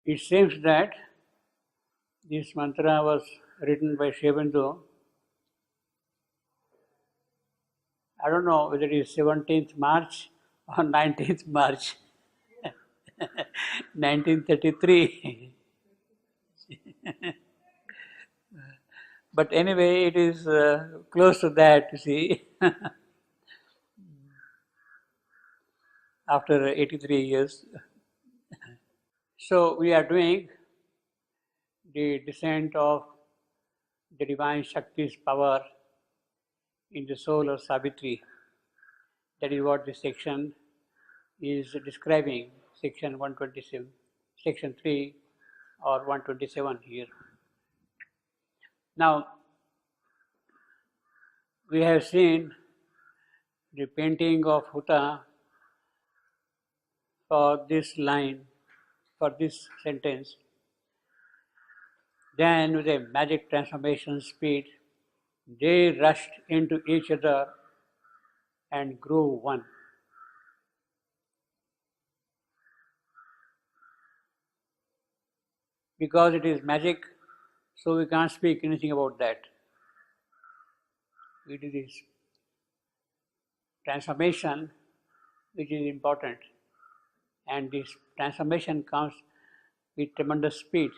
It seems that this mantra was written by Sri Aurobindo. I don't know whether it is 17th March or 19th March, 1933. But anyway, it is close to that, you see, after 83 years. So we are doing the descent of the divine Shakti's power in the soul of Savitri. That is what this section is describing, section 127, section 3 or 127 here. Now, we have seen the painting of Huta for this line, for this sentence. Then, with a magic transformation speed, they rushed into each other and grew one. Because it is magic, so we can't speak anything about that. It is this transformation which is important, and this transformation comes with tremendous speed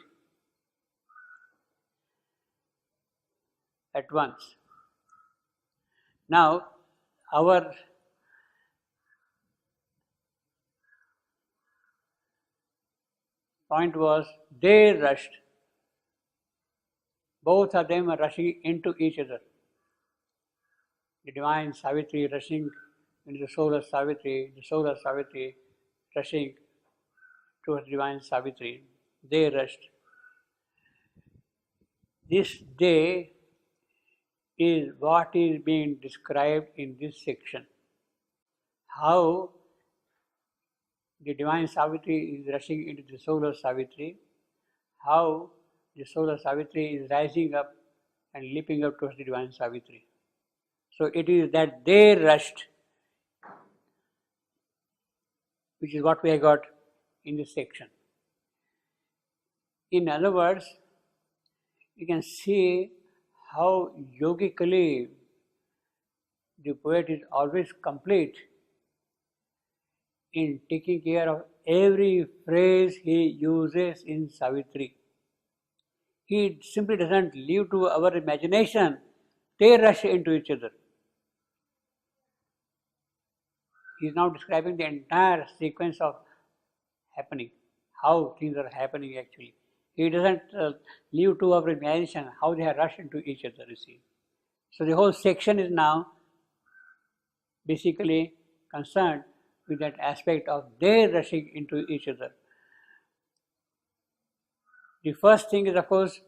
at once. Now, our point was they rushed. Both of them are rushing into each other. The divine Savitri rushing into the soul of Savitri, the soul of Savitri rushing towards divine Savitri. They rushed. This day is what is being described in this section. How the divine Savitri is rushing into the soul of Savitri, how the soul of Savitri is rising up and leaping up towards the divine Savitri. So it is that they rushed, which is what we have got in this section. In other words, you can see how yogically the poet is always complete in taking care of every phrase he uses in Savitri. He simply doesn't leave to our imagination, they rush into each other. He is now describing the entire sequence of happening, how things are happening actually. He doesn't leave to our imagination how they are rushed into each other, you see. So the whole section is now basically concerned with that aspect of they rushing into each other. The first thing is, of course,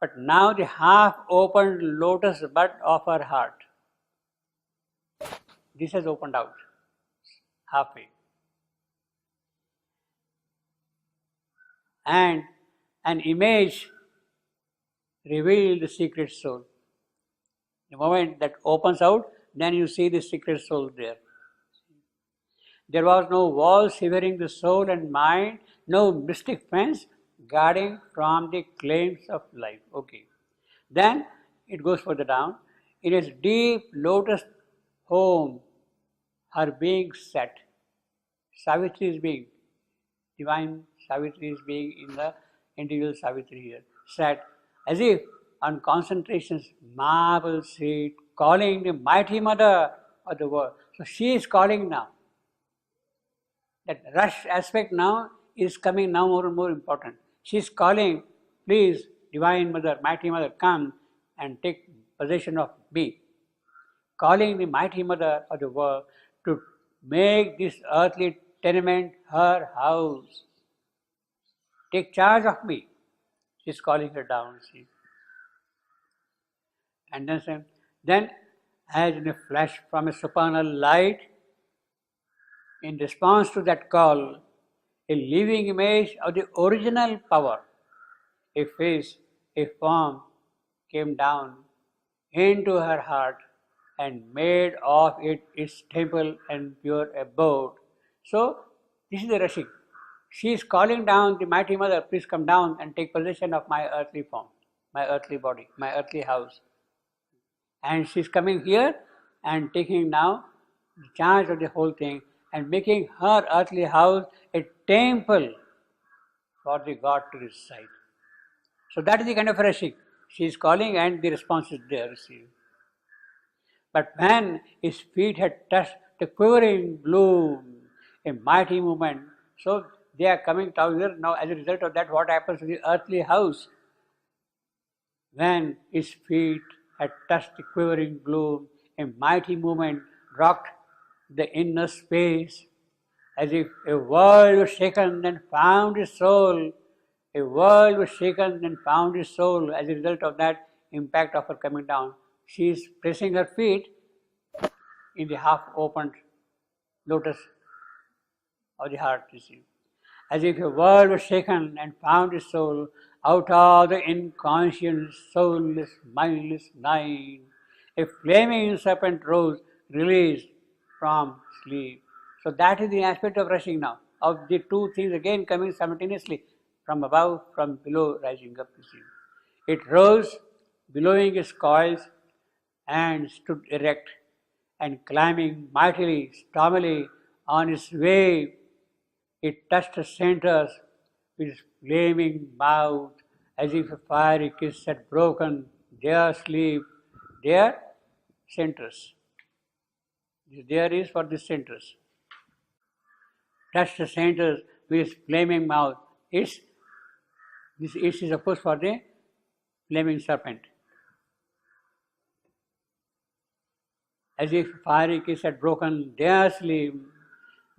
but now the half-opened lotus bud of her heart. This has opened out halfway. And an image revealed the secret soul. The moment that opens out, then you see the secret soul there. There was no wall severing the soul and mind, no mystic fence guarding from the claims of life. Okay. Then it goes further down. In its deep lotus home, her being set. Savitri is being, divine Savitri is being in the individual Savitri here, set as if on concentration's marble seat, calling the mighty mother of the world. So she is calling now. That rush aspect now is coming now more and more important. She is calling, please, divine mother, mighty mother, come and take possession of me. Calling the mighty mother of the world to make this earthly tenement her house. Take charge of me. She is calling her down, see. And then as in a flash from a supernal light, in response to that call, a living image of the original power, a face, a form came down into her heart and made of it its temple and pure abode. So, this is the rushing. She is calling down the mighty mother, please come down and take possession of my earthly form, my earthly body, my earthly house. And she is coming here and taking now the charge of the whole thing and making her earthly house a temple for the God to reside. So that is the kind of rushing. She is calling and the response is there received. But when his feet had touched the quivering bloom, a mighty movement, so they are coming down here. Now as a result of that, what happens to the earthly house? When his feet had touched the quivering bloom, a mighty movement rocked the inner space, as if a world was shaken and found his soul. A world was shaken and found his soul as a result of that impact of her coming down. She is pressing her feet in the half-opened lotus of the heart, you see. As if a world was shaken and found his soul out of the inconscient, soulless, mindless night. A flaming serpent rose, released from sleep. So that is the aspect of rushing now, of the two things again coming simultaneously, from above, from below, rising up, you see. It rose, billowing its coils, and stood erect, and climbing mightily, stormily on its way. It touched the centers with its flaming mouth, as if a fiery kiss had broken their sleep, their centers. There is for the centers. Touched the centers with its flaming mouth. This is of course for the flaming serpent. As if a fiery kiss had broken their sleep,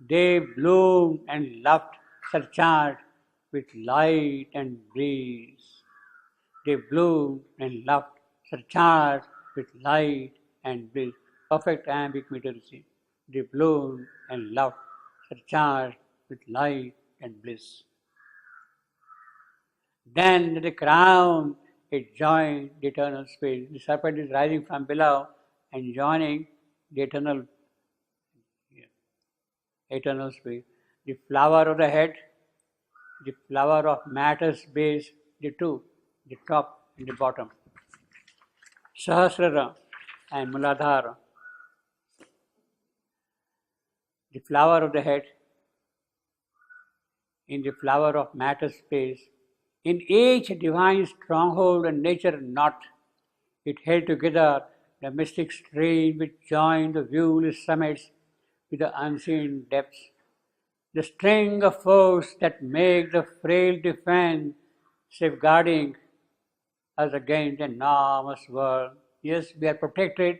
they bloomed and laughed, surcharged with light and breeze. They bloomed and laughed, surcharged with light and bliss. Perfect iambic meter. They bloomed and laughed, surcharged with light and bliss. Then the crown, it joined the eternal space. The serpent is rising from below and joining the eternal space. The flower of the head, the flower of matter's base, the two, the top and the bottom. Sahasrara and Muladhara. The flower of the head, in the flower of matter's space, in each divine stronghold and nature knot, it held together the mystic stream which joined the viewless summits with the unseen depths. The string of force that make the frail defense, safeguarding us against the enormous world. Yes, we are protected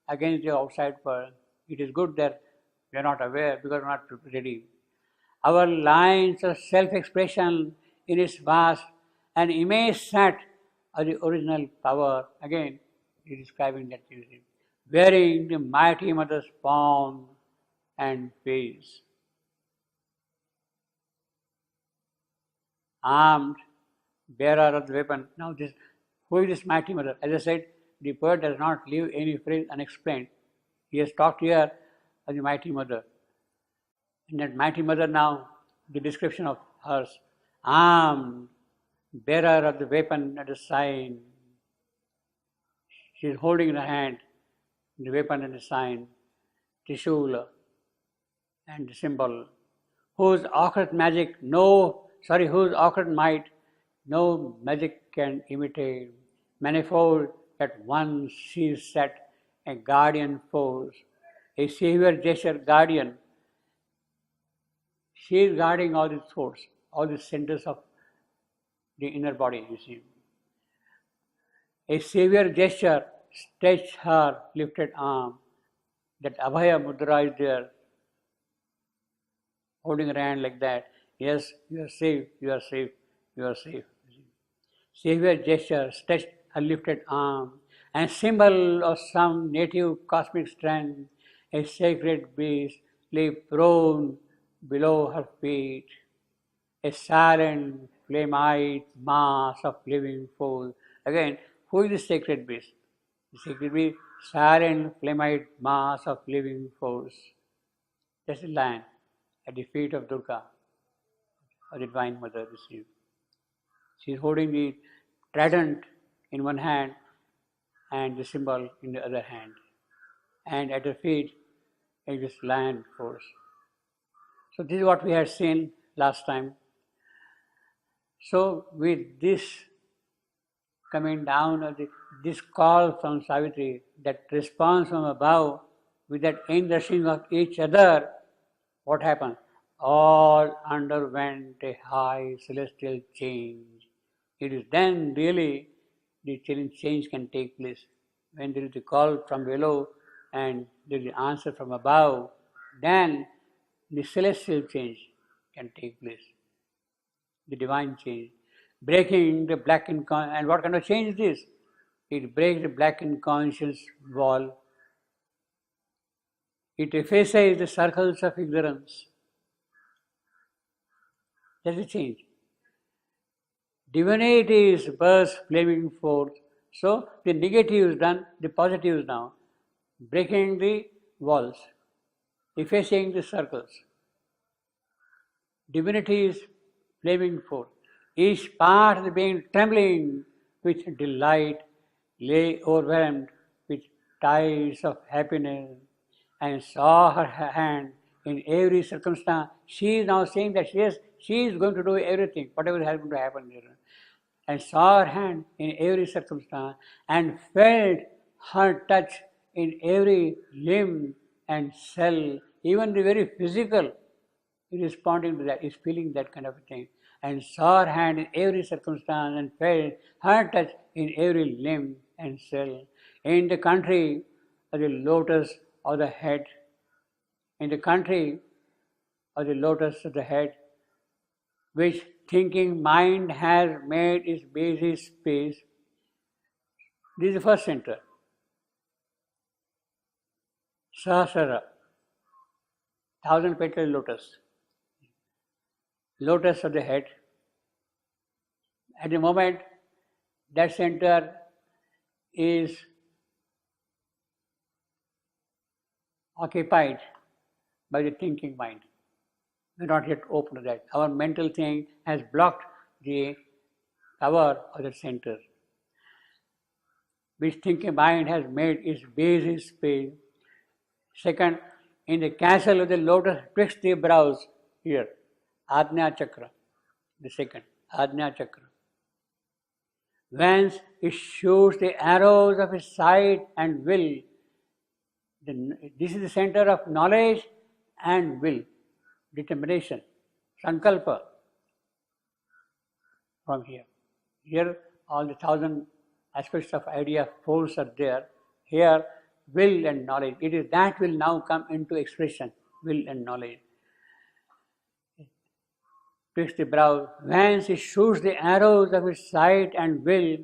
against the outside world. It is good that we are not aware because we are not ready. Our lines of self-expression in its vast and immense set of the original power. Again, he is describing that wearing the mighty mother's form and face. Armed, bearer of the weapon. Now who is this mighty mother? As I said, the poet does not leave any phrase unexplained. He has talked here of the mighty mother. And that mighty mother now, the description of hers, armed, bearer of the weapon and the sign. She is holding in her hand the weapon and the sign, Trishula and the symbol, whose occult might no magic can imitate. Manifold at once she is set, a guardian force, a savior gesture guardian. She is guarding all these force, all these centers of the inner body, you see. A savior gesture stretched her lifted arm. That Abhaya Mudra is there, holding her hand like that. Yes, you are safe, you are safe, you are safe. Savior gesture stretched her lifted arm, and symbol of some native cosmic strength, a sacred beast lay prone below her feet, a silent, flame-eyed mass of living force. Again, who is the sacred beast? The sacred beast, silent, flame-eyed mass of living force. That's the lion at the feet of Durga. of the Divine Mother. She is holding the trident in one hand and the symbol in the other hand. And at her feet is this lion force. So this is what we had seen last time. So with this coming down of this call from Savitri, that response from above, with that inrushing of each other, what happened? All underwent a high celestial change. It is then really the change can take place. When there is a call from below and there is an answer from above, then the celestial change can take place. The divine change. Breaking the blackened conscience. And what kind of change is this? It breaks the blackened conscience wall. It effaces the circles of ignorance. That's a change. Divinity is burst flaming forth. So the negative is done, the positive is now. Breaking the walls, effacing the circles. Divinity is flaming forth. Each part of the being trembling with delight, lay overwhelmed with tides of happiness, and saw her hand in every circumstance. She is now saying that yes, she is going to do everything, whatever is going to happen here. And saw her hand in every circumstance, and felt her touch in every limb and cell, even the very physical, responding to that, is feeling that kind of a thing. And saw her hand in every circumstance and felt her touch in every limb and cell. In the country of the lotus of the head, in the country of the lotus of the head, which thinking mind has made its basis space. This is the first center. Sahasrara, 1,000-petal lotus. Lotus of the head. At the moment, that center is occupied by the thinking mind. We are not yet open to that. Our mental thing has blocked the power of the center, which thinking mind has made its basis space. Second, in the castle of the lotus twixt the brows here, Ajna Chakra, the second, Ajna Chakra. Whence it shoots the arrows of his sight and will. This is the center of knowledge and will, determination, sankalpa. From here. Here all the 1,000 aspects of idea force are there. Here will and knowledge. It is that will now come into expression, will and knowledge. Twixt the brow, whence he shoots the arrows of his sight and will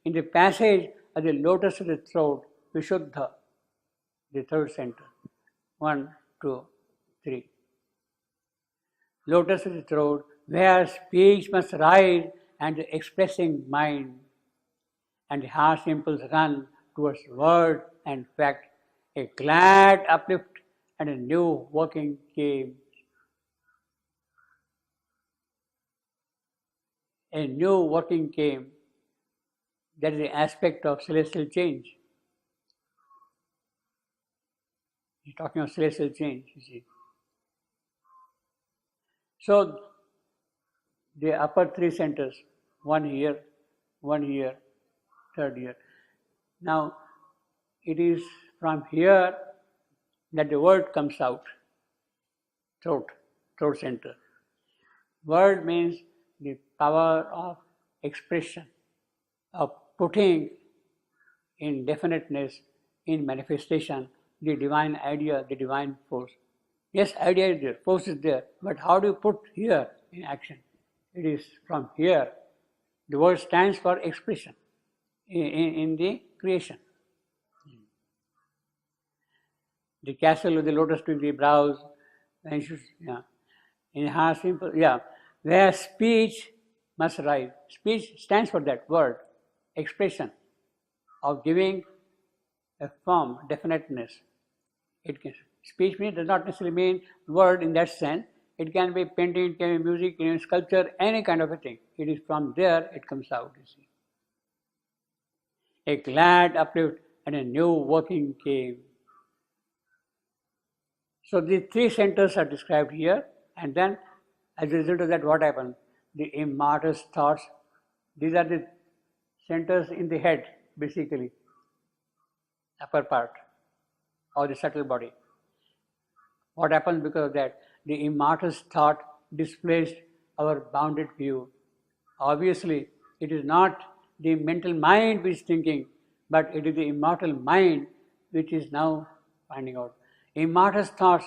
in the passage of the lotus of the throat, Vishuddha, the third center. 1, 2, 3. Lotus of the throat, where speech must rise and the expressing mind, and the heart's impulse run towards word and fact. A glad uplift and a new working came. A new working came. That is the aspect of celestial change. He's talking of celestial change, you see. So, the upper three centers, one here, third here. Now, it is from here that the word comes out. Throat center. Word means the power of expression, of putting in definiteness, in manifestation, the divine idea, the divine force. Yes, idea is there, force is there, but how do you put here in action? It is from here. The word stands for expression in the creation. The castle of the lotus to the brows, in heart simple, where speech must rise. Speech stands for that word, expression, of giving a form, definiteness. Speech does not necessarily mean word in that sense. It can be painting, it can be music, it can be sculpture, any kind of a thing. It is from there it comes out, you see. A glad uplift and a new working came. So these three centers are described here, and then as a result of that, what happens? The immortal's thoughts, these are the centers in the head, basically, upper part of the subtle body. What happens because of that? The immortal's thought displaced our bounded view. Obviously, it is not the mental mind which is thinking, but it is the immortal mind which is now finding out. Immortal's thoughts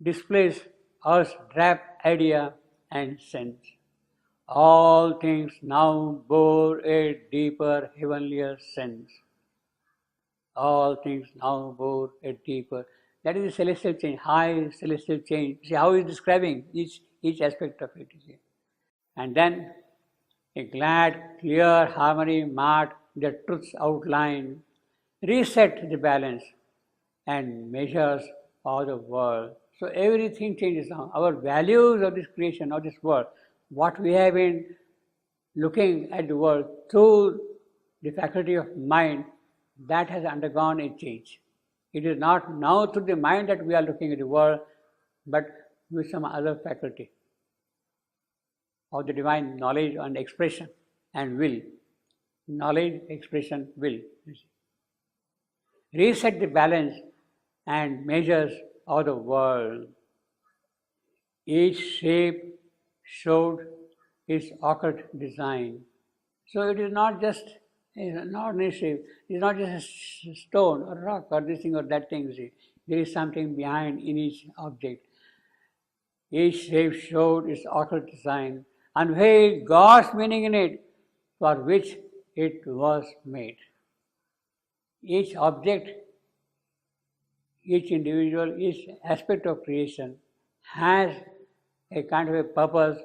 displace our trapped idea and sense. All things now bore a deeper, heavenlier sense. All things now bore a deeper. That is the celestial change, high celestial change. See how he is describing each aspect of it. And then a glad, clear harmony marked the truth's outline, reset the balance and measures of the world. So everything changes now. Our values of this creation, of this world, what we have been looking at the world through the faculty of mind, that has undergone a change. It is not now through the mind that we are looking at the world, but with some other faculty of the divine knowledge and expression and will. Knowledge, expression, will. Reset the balance and measures of the world. Each shape showed its occult design. So it is not just an ordinary shape, it is not just a stone or rock or this thing or that thing. See. There is something behind in each object. Each shape showed its occult design, unveiled God's meaning in it, for which it was made. Each object, each individual, each aspect of creation has a kind of a purpose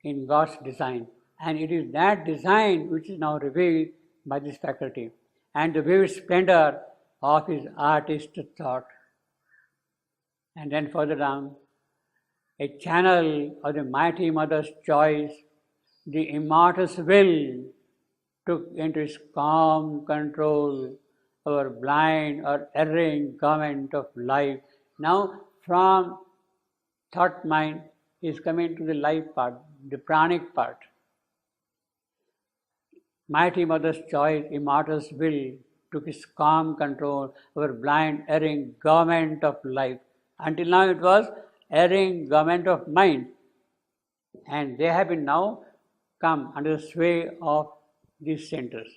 in God's design. And it is that design which is now revealed by this faculty and the vivid splendor of his artist thought. And then further down, a channel of the mighty mother's choice, the immortal's will took into its calm control our blind or erring government of life. Now from thought mind is coming to the life part, the pranic part. Mighty mother's choice, immortal's will took its calm control over blind, erring government of life. Until now it was erring government of mind. And they have been now come under the sway of these centers.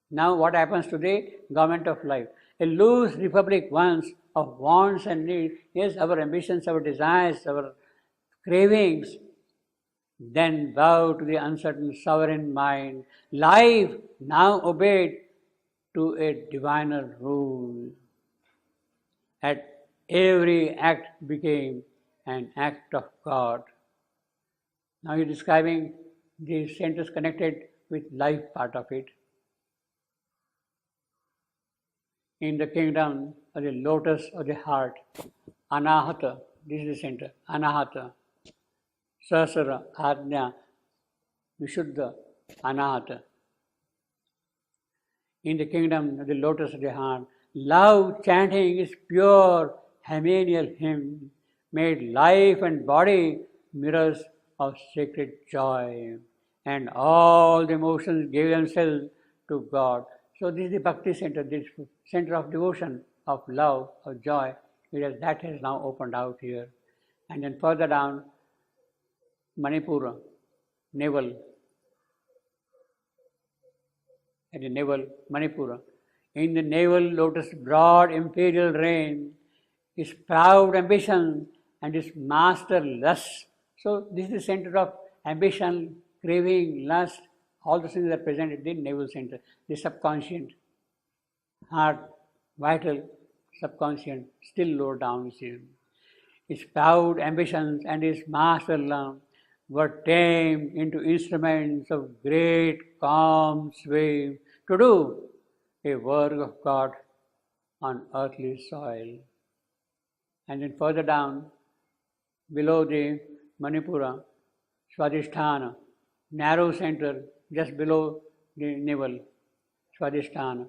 Now what happens today? Government of life. A loose republic once of wants and needs. Yes, our ambitions, our desires, our cravings, then bow to the uncertain sovereign mind. Life now obeyed to a diviner rule. At every act became an act of God. Now he is describing the centers connected with life part of it. In the kingdom of the lotus of the heart, Anahata, this is the center, Anahata, Sahasrara, Ajna, Vishuddha, Anahata. In the kingdom of the lotus of the heart, love chanting is pure hymeneal hymn, made life and body mirrors of sacred joy, and all the emotions gave themselves to God. So this is the Bhakti center, this center of devotion, of love, of joy. That has now opened out here. And then further down, Manipura, navel, at the navel, Manipura. In the navel lotus broad imperial reign, his proud ambition and his master lust. So this is the center of ambition, craving, lust, all the things are present in the navel center, the subconscious, heart, vital, subconscious, still lower down. His proud ambitions and his master love were tamed into instruments of great calm sway to do a work of God on earthly soil. And then further down, below the Manipura, Swadhisthana, narrow center just below the navel, Swadhisthana.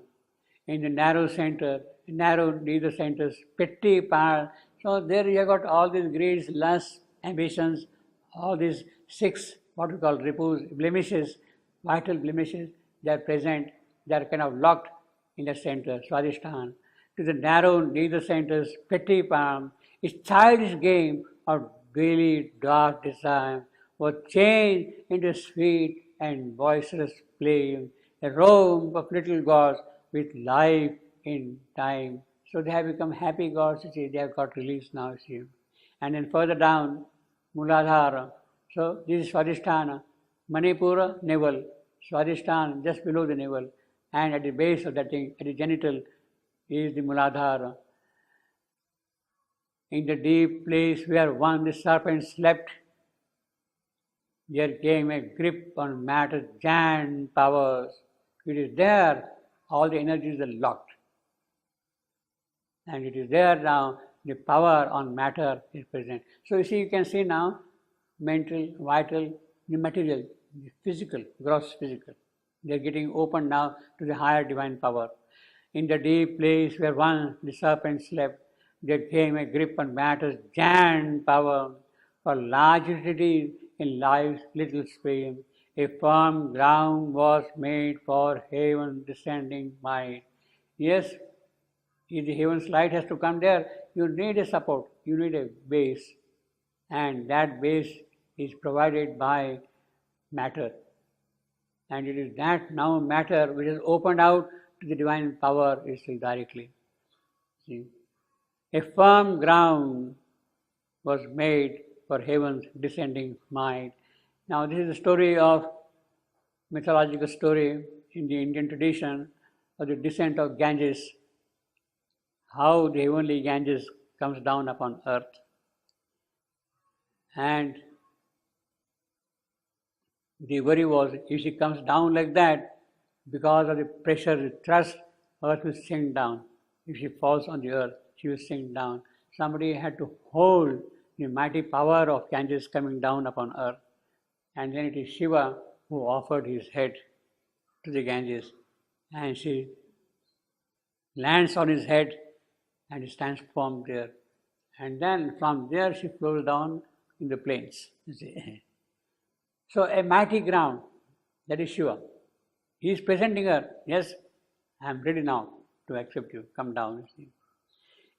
In the narrow center, narrow neither centers, petty power. So there you have got all these greeds, lusts, ambitions, all these six, what we call repose, blemishes, vital blemishes, they are present, they are kind of locked in the center, Swadhisthana. To the narrow neither centers, petty palm, its childish game of daily dark desire was changed into sweet and boisterous play, a roam of little gods with life in time. So they have become happy gods, you see, they have got released now, you see. And then further down, Muladhara. So this is Swadhisthana, Manipura, navel, Swadhisthana just below the navel, and at the base of that thing, at the genital, is the Muladhara. In the deep place where one the serpent slept, there came a grip on matter's giant powers. It is there, all the energies are locked. And it is there now, the power on matter is present. So you see, you can see now, mental, vital, the material, the physical, gross physical. They are getting open now to the higher divine power. In the deep place where once the serpent slept, there came a grip on matter's giant power. For large entities in life's little stream, a firm ground was made for heaven descending might. Yes, if the heaven's light has to come there, you need a support, you need a base. And that base is provided by matter. And it is that now matter which is opened out to the divine power is directly. See? A firm ground was made for heaven's descending might. Now this is the story of, mythological story in the Indian tradition of the descent of Ganges, how the heavenly Ganges comes down upon earth. And the worry was, if she comes down like that, because of the pressure, the thrust, earth will sink down. If she falls on the earth, she will sink down. Somebody had to hold the mighty power of Ganges coming down upon earth. And then it is Shiva who offered his head to the Ganges. And she lands on his head and stands firm there. And then from there she flows down in the plains. You see. So a mighty ground, that is Shiva. He is presenting her, yes, I am ready now to accept you, come down. You see.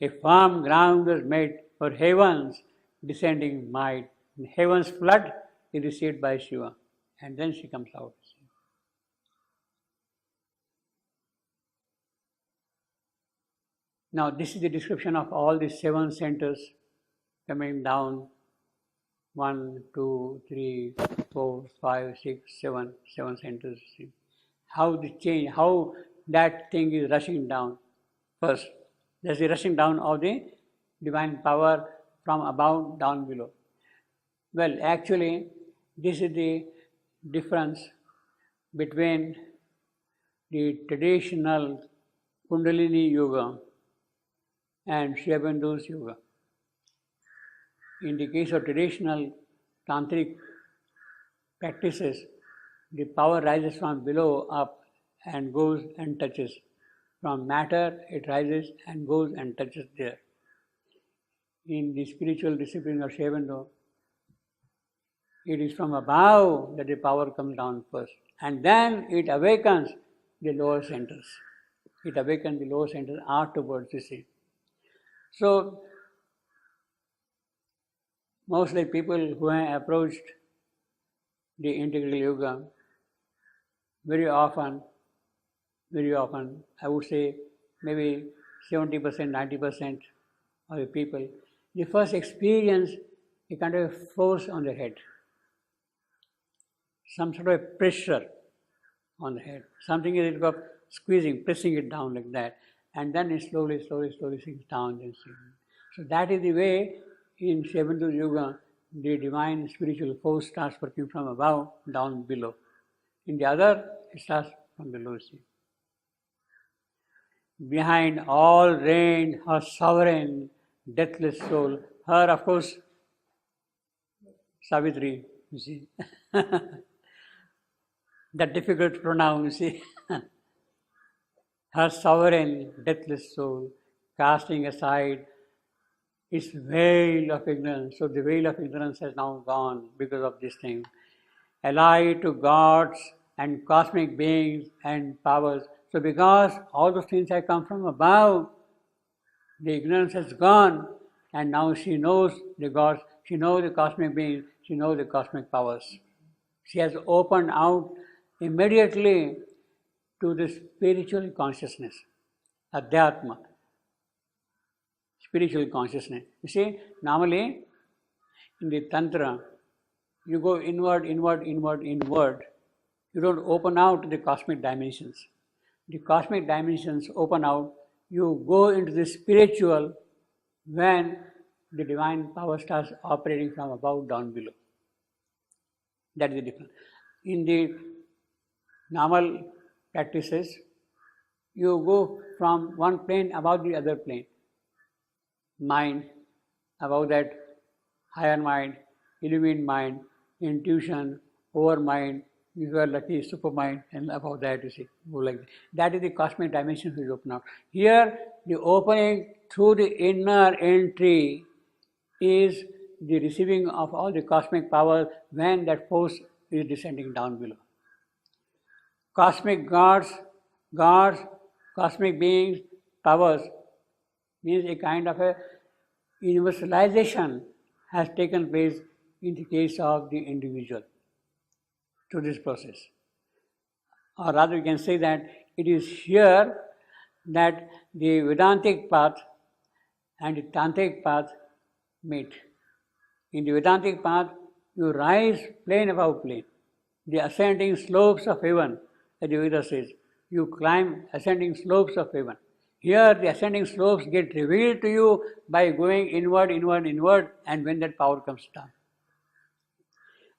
A firm ground was made for heaven's descending might. In heaven's flood is received by Shiva. And then she comes out. Now this is the description of all the 7 centers coming down. 1, 2, 3, 4, 5, 6, 7 centers. See. How the change, how that thing is rushing down. First, there's the rushing down of the divine power from above down below. Well, actually, this is the difference between the traditional Kundalini Yoga and Sri Aurobindo's Yoga. In the case of traditional tantric practices, the power rises from below up and goes and touches. From matter, it rises and goes and touches there. In the spiritual discipline of Sri Aurobindo, it is from above that the power comes down first. And then it awakens the lower centers. It awakens the lower centers afterwards, you see. So, mostly people who have approached the integral yoga, very often, I would say maybe 70%, 90% of the people, they first experience a kind of force on the head, some sort of pressure on the head. Something is of squeezing, pressing it down like that, and then it slowly sinks down. So that is the way in Sri Aurobindo's Yoga, the divine spiritual force starts working from above down below. In the other, it starts from below. See. Behind all reigned her sovereign, deathless soul. Her, of course, Savitri, you see. That difficult to pronounce, you see. Her sovereign, deathless soul, casting aside its veil of ignorance. So the veil of ignorance has now gone because of this thing. Allied to gods and cosmic beings and powers. So because all those things have come from above, the ignorance has gone, and now she knows the gods, she knows the cosmic beings, she knows the cosmic powers. She has opened out immediately to the spiritual consciousness, Adhyatma, spiritual consciousness. You see, normally in the Tantra, you go inward, inward, inward, inward. You don't open out to the cosmic dimensions. The cosmic dimensions open out. You go into the spiritual when the divine power starts operating from above down below. That is the difference. In the normal practices, you go from one plane above the other plane. Mind, above that higher mind, illumined mind, intuition, over mind, if you are lucky, supermind, and above that you see, go like that. That is the cosmic dimension which open out. Here, the opening through the inner entry is the receiving of all the cosmic power when that force is descending down below. Cosmic gods, cosmic beings, powers means a kind of a universalization has taken place in the case of the individual through this process. Or rather, you can say that it is here that the Vedantic path and the Tantric path meet. In the Vedantic path, you rise plane above plane, the ascending slopes of heaven, as the Veda says. You climb ascending slopes of heaven. Here, the ascending slopes get revealed to you by going inward, inward, inward, and when that power comes down.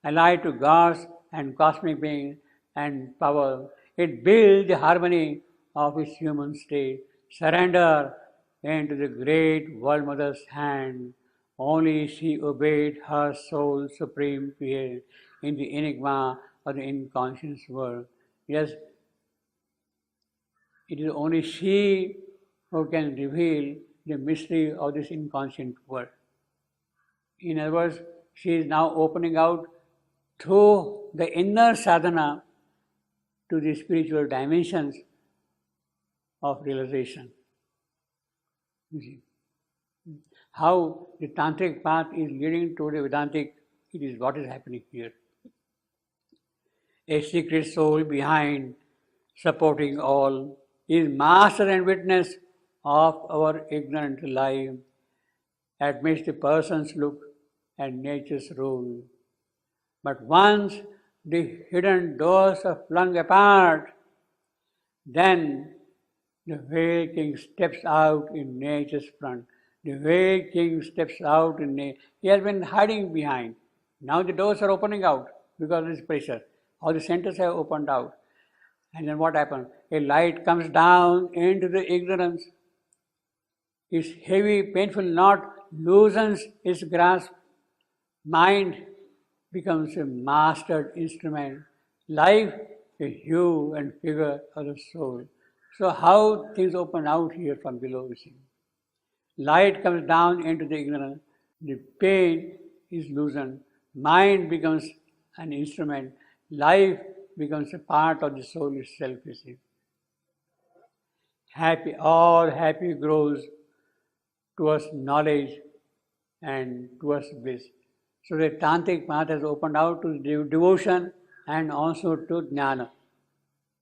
Allied to gods and cosmic beings and power, it builds the harmony of its human state. Surrender into the great World Mother's hand. Only she obeyed her soul's supreme creator in the enigma of the inconscious world. Yes, it is only she who can reveal the mystery of this inconscient world. In other words, she is now opening out through the inner sadhana to the spiritual dimensions of realization. You see how the Tantric path is leading to the Vedantic, it is what is happening here. A secret soul behind, supporting all, is master and witness of our ignorant life, admits the person's look and nature's rule. But once the hidden doors are flung apart, then the veiled king steps out in nature's front. The veiled king steps out in nature. He has been hiding behind. Now the doors are opening out because of this pressure. All the centers have opened out. And then what happens? A light comes down into the ignorance. Its heavy, painful knot loosens its grasp. Mind becomes a mastered instrument. Life, a hue and figure of the soul. So how things open out here from below, you see. Light comes down into the ignorance. The pain is loosened. Mind becomes an instrument. Life becomes a part of the soul itself, you see. Happy, all happy grows towards knowledge and towards bliss. So the Tantric path has opened out to devotion and also to jnana,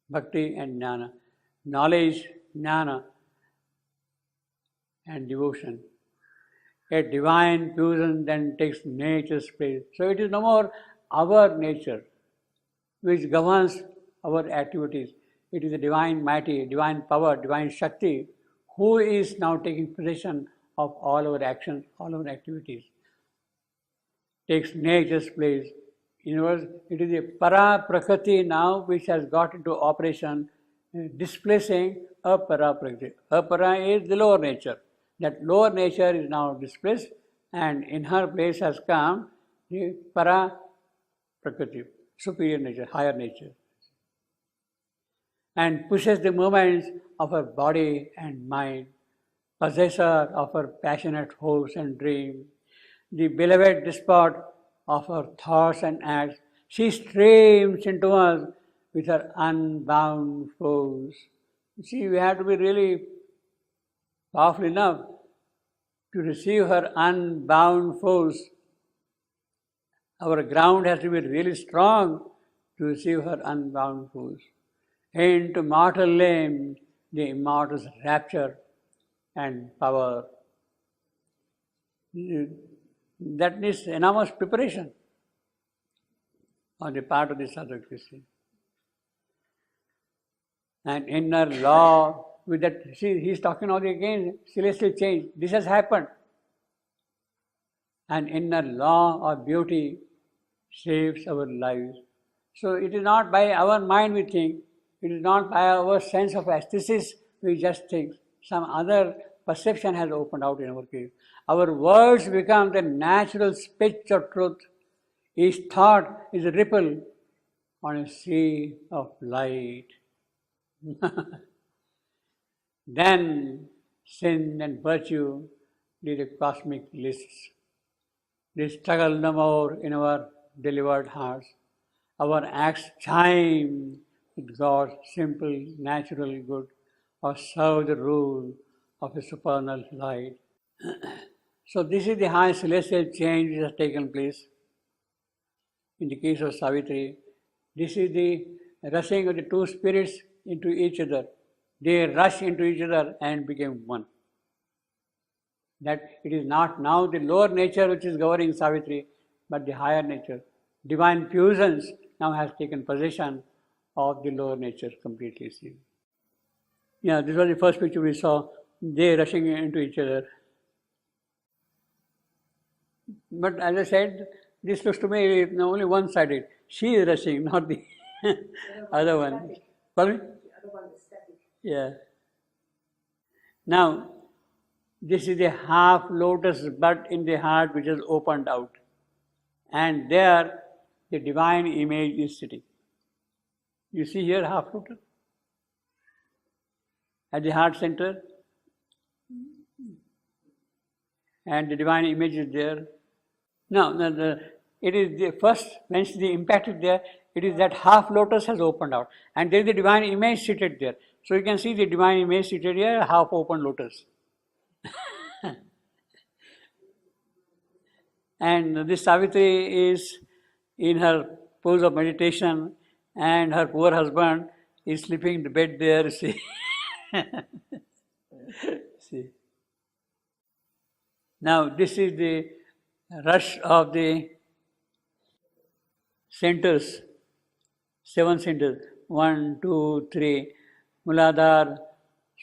bhakti and jnana. Knowledge, jnana, and devotion. A divine fusion then takes nature's place. So it is no more our nature which governs our activities. It is the divine mighty, divine power, divine Shakti who is now taking possession of all our actions, all our activities. Takes nature's place. In other words, it is a para prakriti now which has got into operation, displacing apara prakriti. Apara is the lower nature. That lower nature is now displaced, and in her place has come the para prakriti, superior nature, higher nature, and pushes the movements of her body and mind, possessor of her passionate hopes and dreams, the beloved despot of her thoughts and acts. She streams into us with her unbound force. See, we have to be really powerful enough to receive her unbound force. Our ground has to be really strong to receive her unbound force. Into mortal limbs, the immortal's rapture and power. That needs enormous preparation on the part of the sadhu Christian. And inner law, with that, see, he's talking now again, celestial change. This has happened. An inner law of beauty shapes our lives. So it is not by our mind we think, it is not by our sense of aesthesis we just think. Some other perception has opened out in our case. Our words become the natural speech of truth. Each thought is a ripple on a sea of light. Then sin and virtue lead a cosmic lists. They struggle no more in our delivered hearts. Our acts chime with God's simple, natural good, or serve the rule of a supernal light. So this is the high celestial change which has taken place. In the case of Savitri, this is the rushing of the two spirits into each other. They rush into each other and became one. That it is not now the lower nature which is governing Savitri, but the higher nature. Divine fusions now has taken possession of the lower nature completely. Yeah, this was the first picture we saw. They rushing into each other. But as I said, this looks to me only one-sided. She is rushing, not the other one. Pardon me? The other one is static. Yeah. Now, this is the half lotus bud in the heart which is opened out. And there the divine image is sitting. You see here half lotus? At the heart center. And the divine image is there. Now, it is the first, once the impact is there, it is that half lotus has opened out. And there is the divine image seated there. So you can see the divine image seated here, half open lotus. And this Savitri is in her pose of meditation, and her poor husband is sleeping in the bed there, see. See. Now this is the rush of the centers, 7 centers, 1, 2, 3, Muladhara,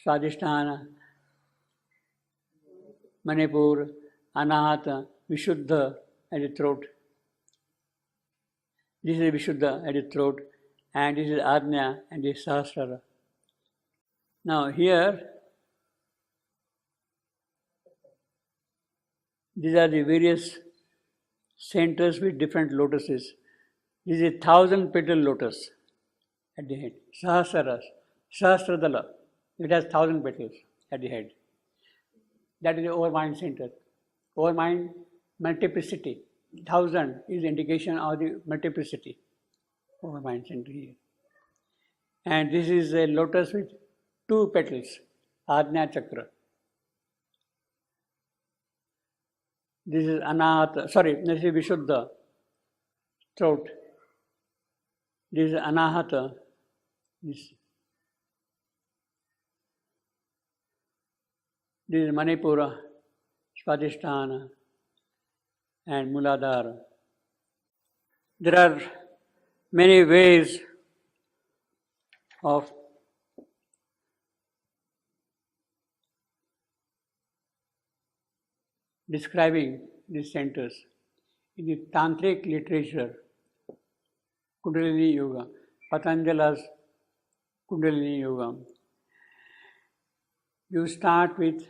Swadhisthana, Manipur, Anahata, Vishuddha at the throat. This is Vishuddha at the throat, and this is Ajna and this is Sahasrara. Now here, these are the various centers with different lotuses. This is a 1,000-petal lotus at the head. Sahasrara, Sahasradala, it has 1,000 petals at the head. That is the overmind center. Overmind multiplicity. 1,000 is indication of the multiplicity. Overmind center here. And this is a lotus with 2 petals, Ajna Chakra. This is Anahata, this is Vishuddha, throat. This is Anahata, this is Manipura, Swadhisthana, and Muladhara. There are many ways of describing these centers. In the Tantric literature, Kundalini Yoga, Patanjala's Kundalini Yoga, you start with,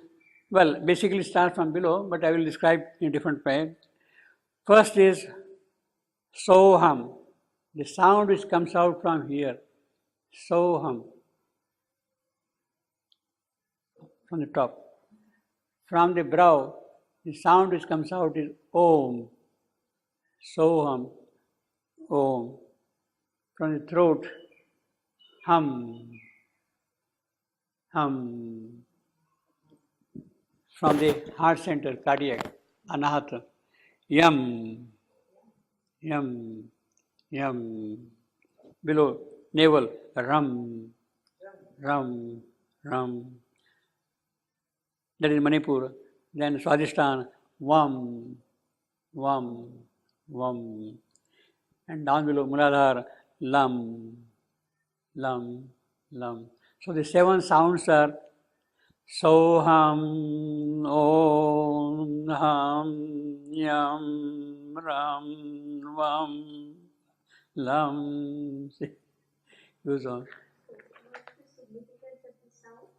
basically start from below, but I will describe in a different way. First is Soham, the sound which comes out from here, Soham, from the top. From the brow, the sound which comes out is Om, Soham, Om. From the throat, Hum, Hum. From the heart center, cardiac, Anahata, Yam, Yam, Yam. Below, navel, Ram, Ram, Ram. That is Manipur. Then Swadhisthana, Vam, Vam, Vam. And down below, Muladhara, Lam, Lam, Lam. So the 7 sounds are Soham, Om, Ham, Yam, Ram, Vam, Lam. See, goes on.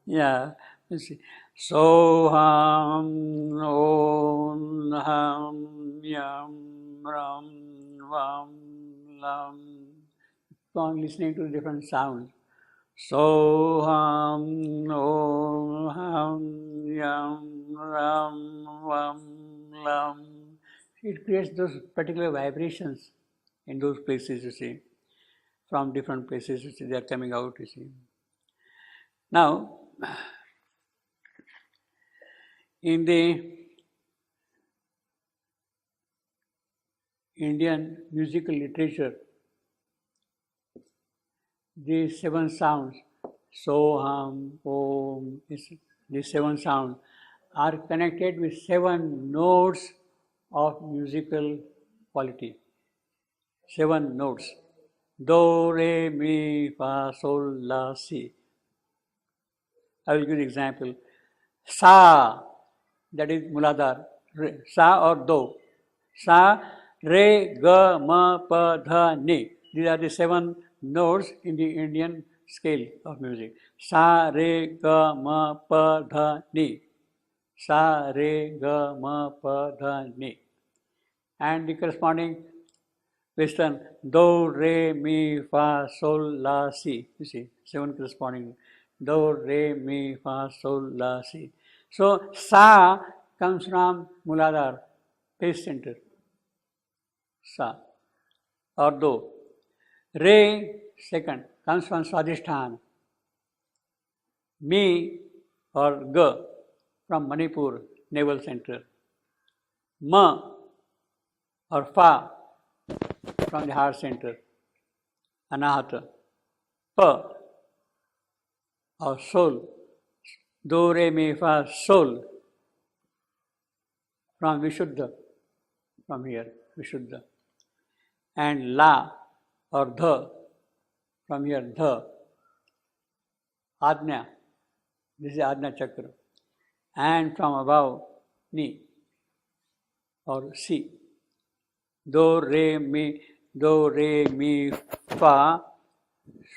Yeah, you see. Soham, Om, Ham, Yam, Ram, Vam, Lam. Go on listening to different sounds. Soham, Om, Ham, Yam, Ram, Vam, Lam. It creates those particular vibrations in those places, you see. From different places, you see, they are coming out, you see. Now, in the Indian musical literature, these 7 sounds, Soham, Om, these 7 sounds are connected with 7 notes of musical quality. 7 notes. Do, Re, Mi, Fa, Sol, La, Si. I will give an example. Sa, that is Muladhara. Sa or Do. Sa, Re, Ga, Ma, Pa, Dha, Ni. These are the 7 notes in the Indian scale of music. Sa, Re, Ga, Ma, Pa, Dha, Ni. Sa, Re, Ga, Ma, Pa, Dha, Ni. And the corresponding Western, Do, Re, Mi, Fa, Sol, La, Si. You see, 7 corresponding. Do, Re, Mi, Fa, Sol, La, Si. So, Sa comes from Muladhara, base center. Sa or Do. Re, second, comes from Swadhisthana. Mi or Ga from Manipur, navel center. Ma or Fa from the heart center, Anahata. Pa or Sol, Do, Re, Mi, Fa, Sol from Vishuddha, from here, Vishuddha. And La or Dha from here, Dha. Ajna, this is Ajna Chakra. And from above, Ni or Si. Do, Re, Mi, Fa,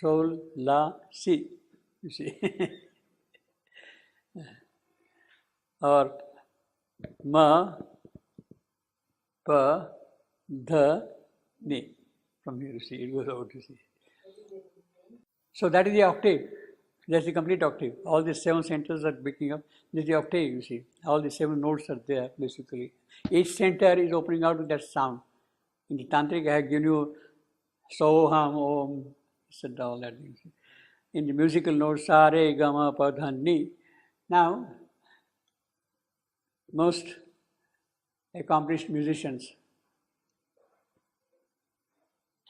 Sol, La, Si. You see. Or Ma, Pa, Dha, Ni. From here, you see, it goes out, you see. So that is the octave. That's the complete octave. All the 7 centers are picking up. This is the octave, you see. All the 7 notes are there, basically. Each center is opening out with that sound. In the Tantric, I have given you Soham, Om, etc. All that. You see. In the musical notes, Sa, Re, Ga, Ma, Pa, Dha, Ni. Now, most accomplished musicians,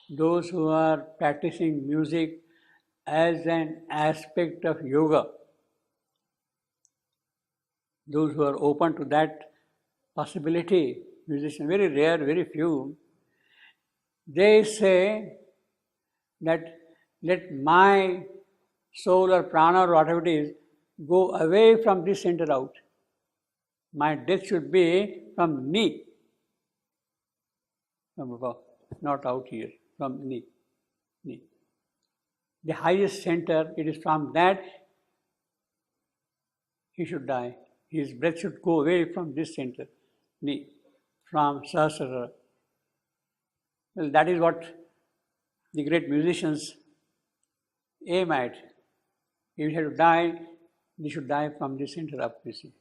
those who are practicing music as an aspect of yoga, those who are open to that possibility, musicians, very rare, very few, they say that let my soul or prana or whatever it is go away from this center out. My death should be from Ni, from above, not out here, from Ni. Ni. The highest center, it is from that he should die. His breath should go away from this center, Ni, from Sahasrara. Well, that is what the great musicians aim at. If you have to die, they should die from the center up, you see.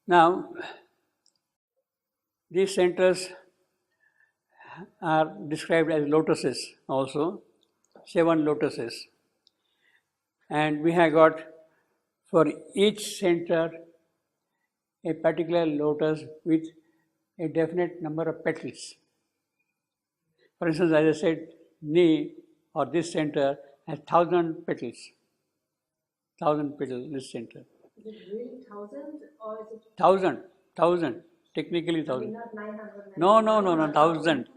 Now, these centers are described as lotuses also, 7 lotuses. And we have got for each center a particular lotus with a definite number of petals. For instance, as I said, knee or this center has 1,000 petals. 1,000 petals, this center. Is it really 1,000 or is it? 1,000, technically 1,000. Not 900. No, 1,000.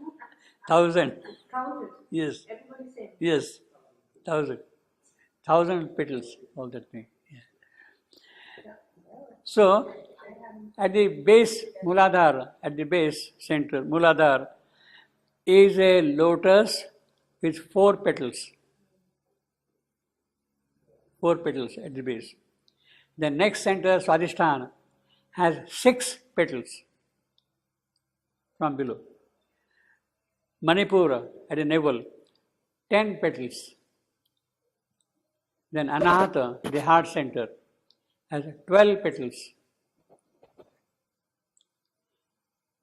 1,000. Counted. Yes. Everybody said. Yes, 1,000. 1,000 petals, all that thing. Yeah. So, at the base, Muladhara, at the base center, Muladhara, is a lotus with 4 petals. 4 petals at the base. The next center, Swadhisthana, has 6 petals from below. Manipura at the navel, 10 petals. Then Anahata, the heart center, has 12 petals.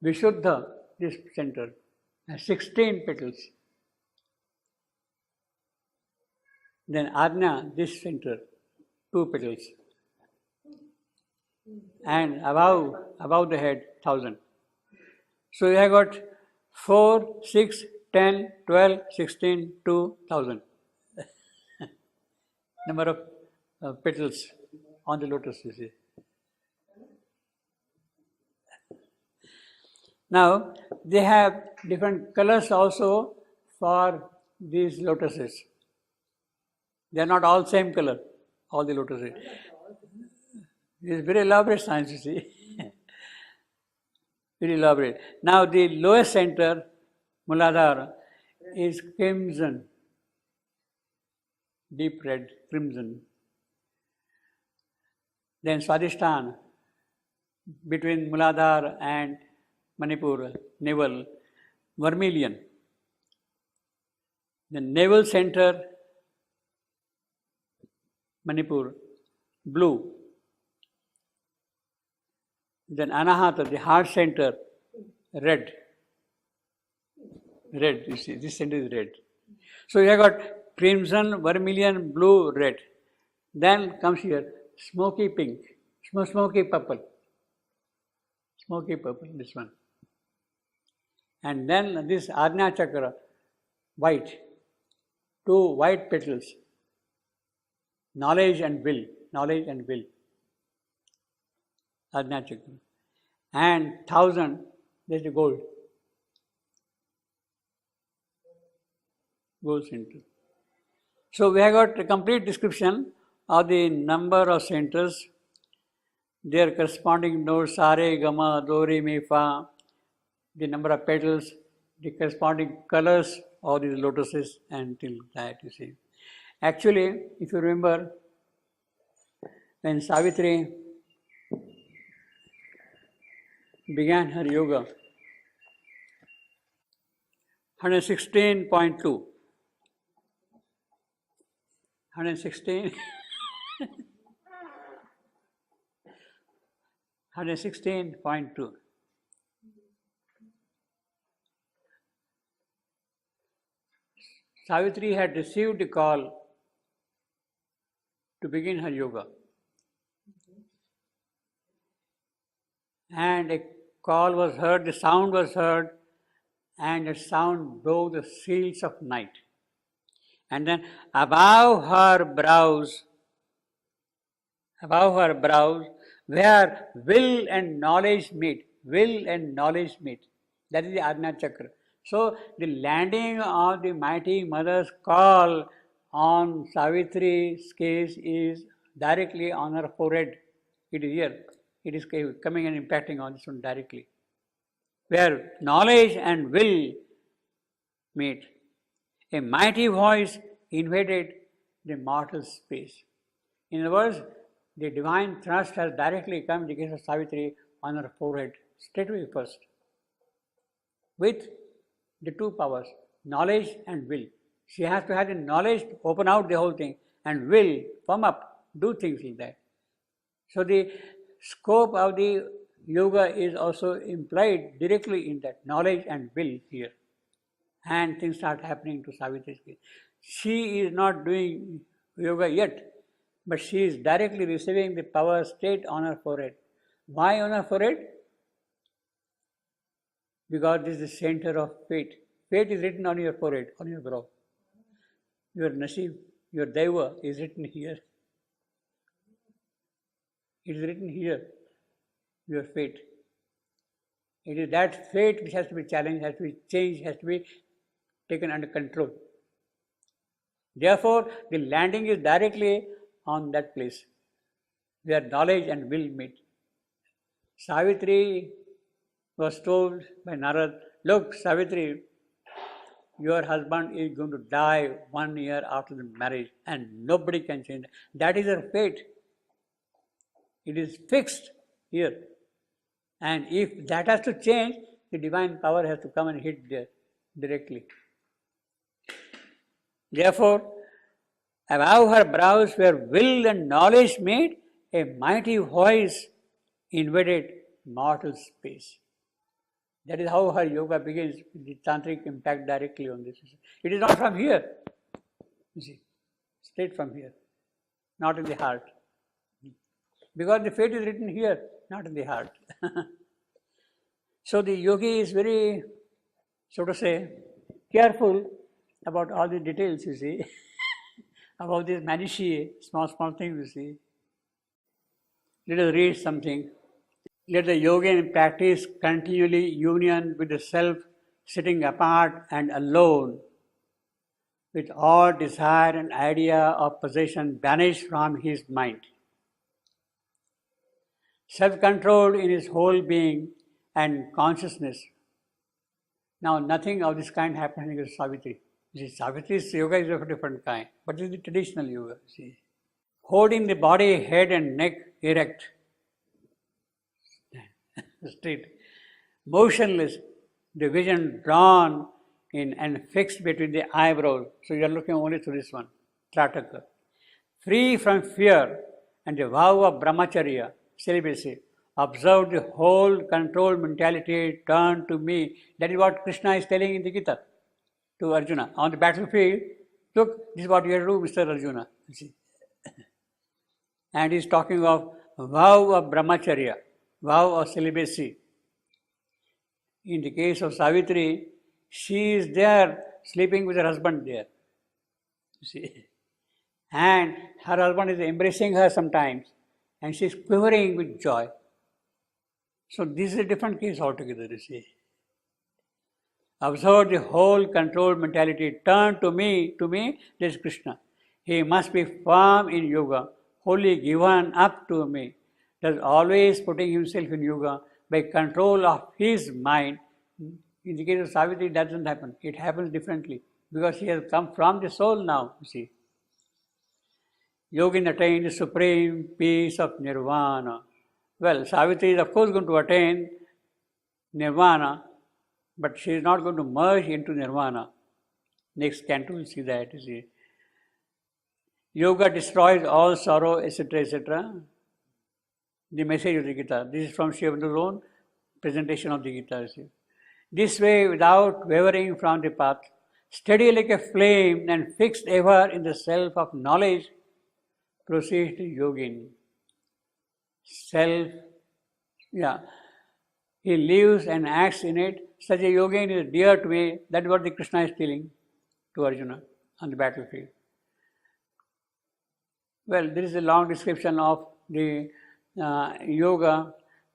Vishuddha, this center, has 16 petals. Then Ajna, this center, 2 petals. And above the head, 1,000. So you have got 4, 6, 10, 12, 16, 2, 1,000. Number of petals on the lotus, you see. Now, they have different colors also for these lotuses. They are not all same color, all the lotuses. It is very elaborate science, you see. Very elaborate. Now, the lowest center, Muladhara, is crimson, deep red, crimson. Then Swadhisthana, between Muladhara and Manipura, navel, vermilion. The navel center, Manipur, blue. Then Anahata, the heart center, red. Red, you see, this center is red. So you have got crimson, vermilion, blue, red. Then comes here, smoky pink, smoky purple. Smoky purple, this one. And then this Ajna Chakra, white. 2 white petals. Knowledge and will. Knowledge and will. Ajna Chakra. And 1,000, there's the gold. Gold center. So we have got a complete description of the number of centers, their corresponding notes, sa, re, ga, ma, do, re, mi, fa, the number of petals, the corresponding colors of these lotuses, and till that, you see. Actually, if you remember, when Savitri began her yoga, 116.2, 116, 116.2. Savitri had received a call to begin her yoga. And a call was heard, the sound was heard, and the sound broke the seals of night. And then above her brows, where will and knowledge meet, that is the Ajna Chakra. So the landing of the mighty mother's call on Savitri's case is directly on her forehead. It is here. It is coming and impacting on this one directly. Where knowledge and will meet, a mighty voice invaded the mortal space. In other words, the divine thrust has directly come in the case of Savitri on her forehead, straightway first, with the two powers, knowledge and will. She has to have the knowledge to open out the whole thing, and will firm up, do things like that. So the scope of the yoga is also implied directly in that knowledge and will here. And things start happening to Savitri's case. She is not doing yoga yet, but she is directly receiving the power state on her forehead. Why on her forehead? Because this is the center of fate. Fate is written on your forehead, on your brow. Your nasib, your daiva is written here. It is written here, your fate. It is that fate which has to be challenged, has to be changed, has to be taken under control. Therefore, the landing is directly on that place where knowledge and will meet. Savitri was told by Narad, look, Savitri, your husband is going to die 1 year after the marriage and nobody can change that. That is her fate. It is fixed here. And if that has to change, the divine power has to come and hit there directly. Therefore, above her brows where will and knowledge meet, a mighty voice invaded mortal space. That is how her yoga begins, with the tantric impact directly on this. It is not from here, you see, straight from here, not in the heart. Because the fate is written here, not in the heart. So the yogi is very, so to say, careful about all the details, you see, about these minutiae, small things, you see. Let us read something. Let the yogin practice continually union with the self, sitting apart and alone, with all desire and idea of possession banished from his mind. Self-controlled in his whole being and consciousness. Now, nothing of this kind happening with Savitri. You see, Savitri's yoga is of a different kind, but it is the traditional yoga. See, holding the body, head, and neck erect, straight, motionless, the vision drawn in and fixed between the eyebrows. So you are looking only through this one, Trataka. Free from fear and the vow of brahmacharya, celibacy. Observe the whole controlled mentality turned to me. That is what Krishna is telling in the Gita to Arjuna. On the battlefield, look, this is what you have to do, Mr. Arjuna. You see. And he is talking of vow of brahmacharya, vow of celibacy. In the case of Savitri, she is there sleeping with her husband there. You see. And her husband is embracing her sometimes, and she is quivering with joy. So this is a different case altogether, you see. Observe the whole controlled mentality. Turn to me, this is Krishna. He must be firm in yoga, wholly given up to me. Thus always putting himself in yoga by control of his mind. In the case of Savitri, it doesn't happen. It happens differently because he has come from the soul now, you see. Yogin attained the supreme peace of nirvana. Well, Savitri is of course going to attain nirvana, but she is not going to merge into nirvana. Next canto will see that, you see. Yoga destroys all sorrow, etc., etc. The message of the Gita. This is from Sri Aurobindo's own presentation of the Gita, you see. This way, without wavering from the path, steady like a flame and fixed ever in the self of knowledge, proceeds the yogin. Self, he lives and acts in it. Such a yogin is dear to me. That is what the Krishna is telling to Arjuna on the battlefield. Well, there is a long description of the yoga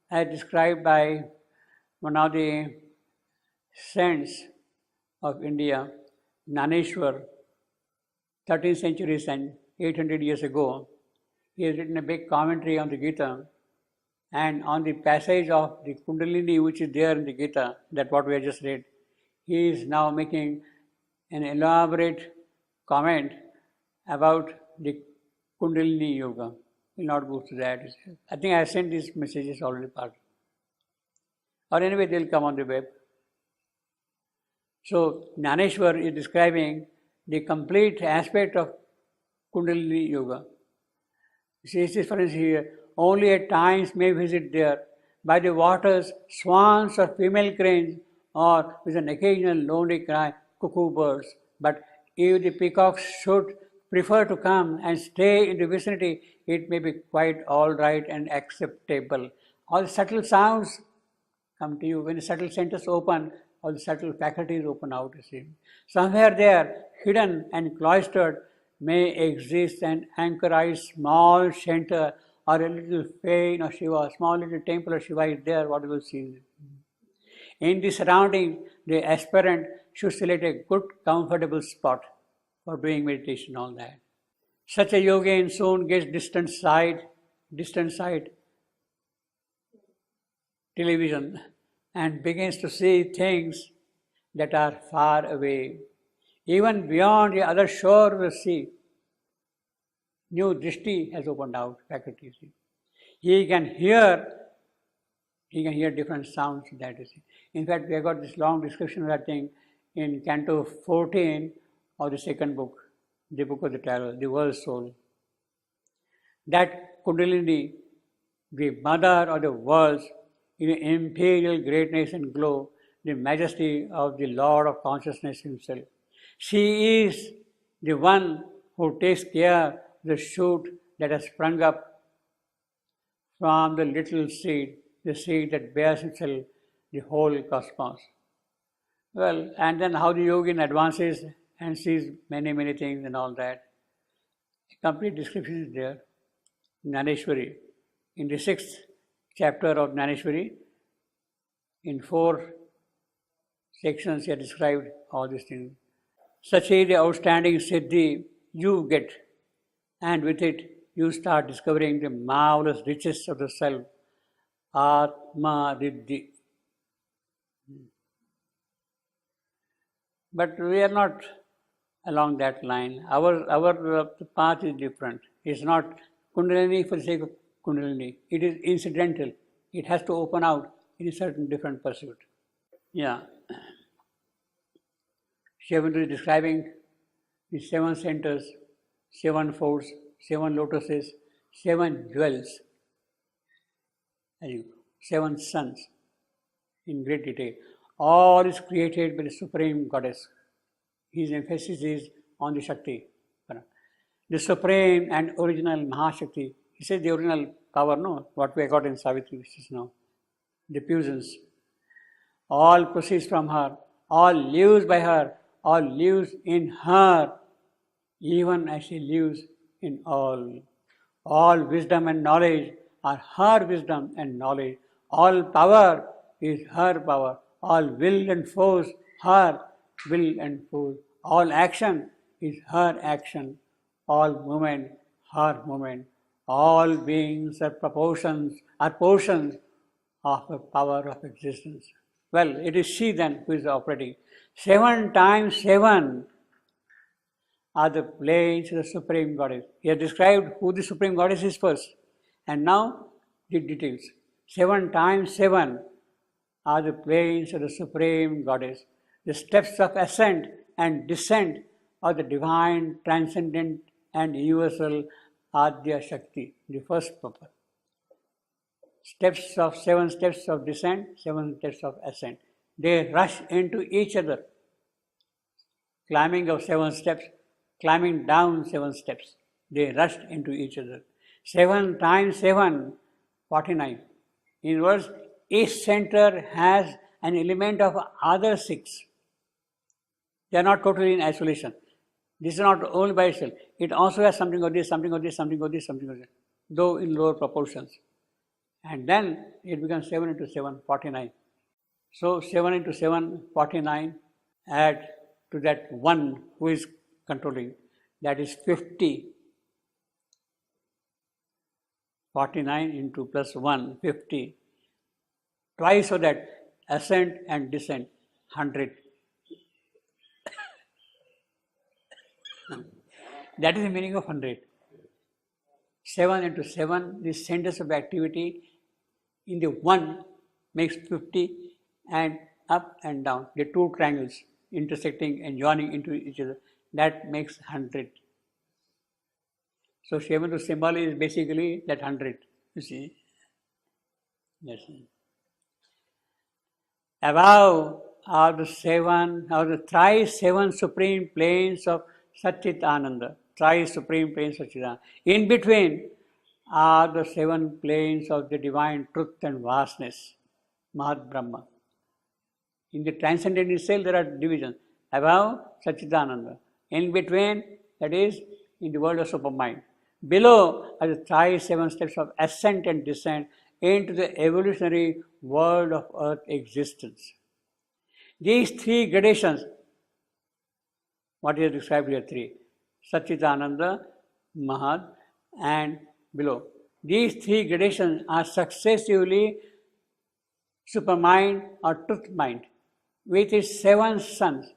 as described by one of the saints of India, Naneshwar, 13th century and 800 years ago. He has written a big commentary on the Gita, and on the passage of the Kundalini which is there in the Gita, that what we have just read, he is now making an elaborate comment about the Kundalini Yoga. He will not go to that. I think I have sent these messages already part. Or anyway, they will come on the web. So Jnaneshwar is describing the complete aspect of Kundalini Yoga. He says, for instance, here, only at times may visit there, by the waters, swans or female cranes, or with an occasional lonely cry, cuckoo birds. But if the peacocks should prefer to come and stay in the vicinity, it may be quite all right and acceptable. All subtle sounds come to you. When the subtle centers open, all the subtle faculties open out, you see. Somewhere there, hidden and cloistered, may exist an anchorized small center or a little fane of Shiva, a small little temple of Shiva is there, what you will see. In the surrounding, the aspirant should select a good, comfortable spot for doing meditation, all that. Such a yogin soon gets distant sight television and begins to see things that are far away, even beyond the other shore of the sea. New drishti has opened out, faculty. He can hear different sounds that you see. In fact, we have got this long description of that thing in Canto 14 of the second book, the book of the Tarot, the world soul. That Kundalini, the mother of the worlds, in imperial greatness and glow, the majesty of the Lord of Consciousness himself. She is the one who takes care of the shoot that has sprung up from the little seed, the seed that bears itself the whole cosmos. Well, and then how the yogin advances and sees many, many things and all that. A complete description is there. Jnaneshwari. In the 6th chapter of Jnaneshwari, in 4 sections, he has described all these things. Such is the outstanding siddhi you get, and with it you start discovering the marvelous riches of the self, Atma Riddhi. But we are not along that line. Our path is different. It's not Kundalini for the sake of Kundalini. It is incidental. It has to open out in a certain different pursuit. Yeah. Shivendra is describing the 7 centers, 7 folds, 7 lotuses, 7 jewels, 7 suns in great detail. All is created by the Supreme Goddess. His emphasis is on the Shakti, the Supreme and original Mahashakti. He says the original power, no, what we got in Savitri, which is now the puissance. All proceeds from her, all lives by her, all lives in her, even as she lives in all. All wisdom and knowledge are her wisdom and knowledge. All power is her power. All will and force, her will and force. All action is her action. All movement, her movement. All beings are portions of the power of existence. Well, it is she then who is operating. 7 times 7 are the planes of the Supreme Goddess. He has described who the Supreme Goddess is first, and now the details. 7 times 7 are the planes of the Supreme Goddess, the steps of ascent and descent of the divine, transcendent and universal Adya Shakti, the first purpose. 7 steps of descent, 7 steps of ascent. They rush into each other. Climbing of 7 steps, climbing down 7 steps. They rushed into each other. 7 times 7, 49. In other words, each center has an element of other 6. They are not totally in isolation. This is not only by itself. It also has something of this, something of this, something of this, something of that, though in lower proportions. And then it becomes 7 into 7, 49. So 7 into 7, 49, add to that 1 who is controlling, that is 50. 49 into plus 1, 50. Twice of that, ascent and descent, 100. That is the meaning of 100. 7 into 7, the centers of activity in the 1 makes 50, and up and down, the 2 triangles, intersecting and joining into each other. That makes 100. So Shivantu symbol is basically that 100. You see. Yes. Above are the thrice seven supreme planes of Satchit Ananda. Thrice supreme planes of Satchit Ananda. In between are the seven planes of the divine truth and vastness, Mahat Brahma. In the transcendent itself, there are divisions. Above, Satchidananda. In between, that is, in the world of supermind. Below are the thrice seven steps of ascent and descent into the evolutionary world of earth existence. These three gradations, what is described here, three, Satchidananda, Mahat, and below. These three gradations are successively supermind or truth mind with its seven suns.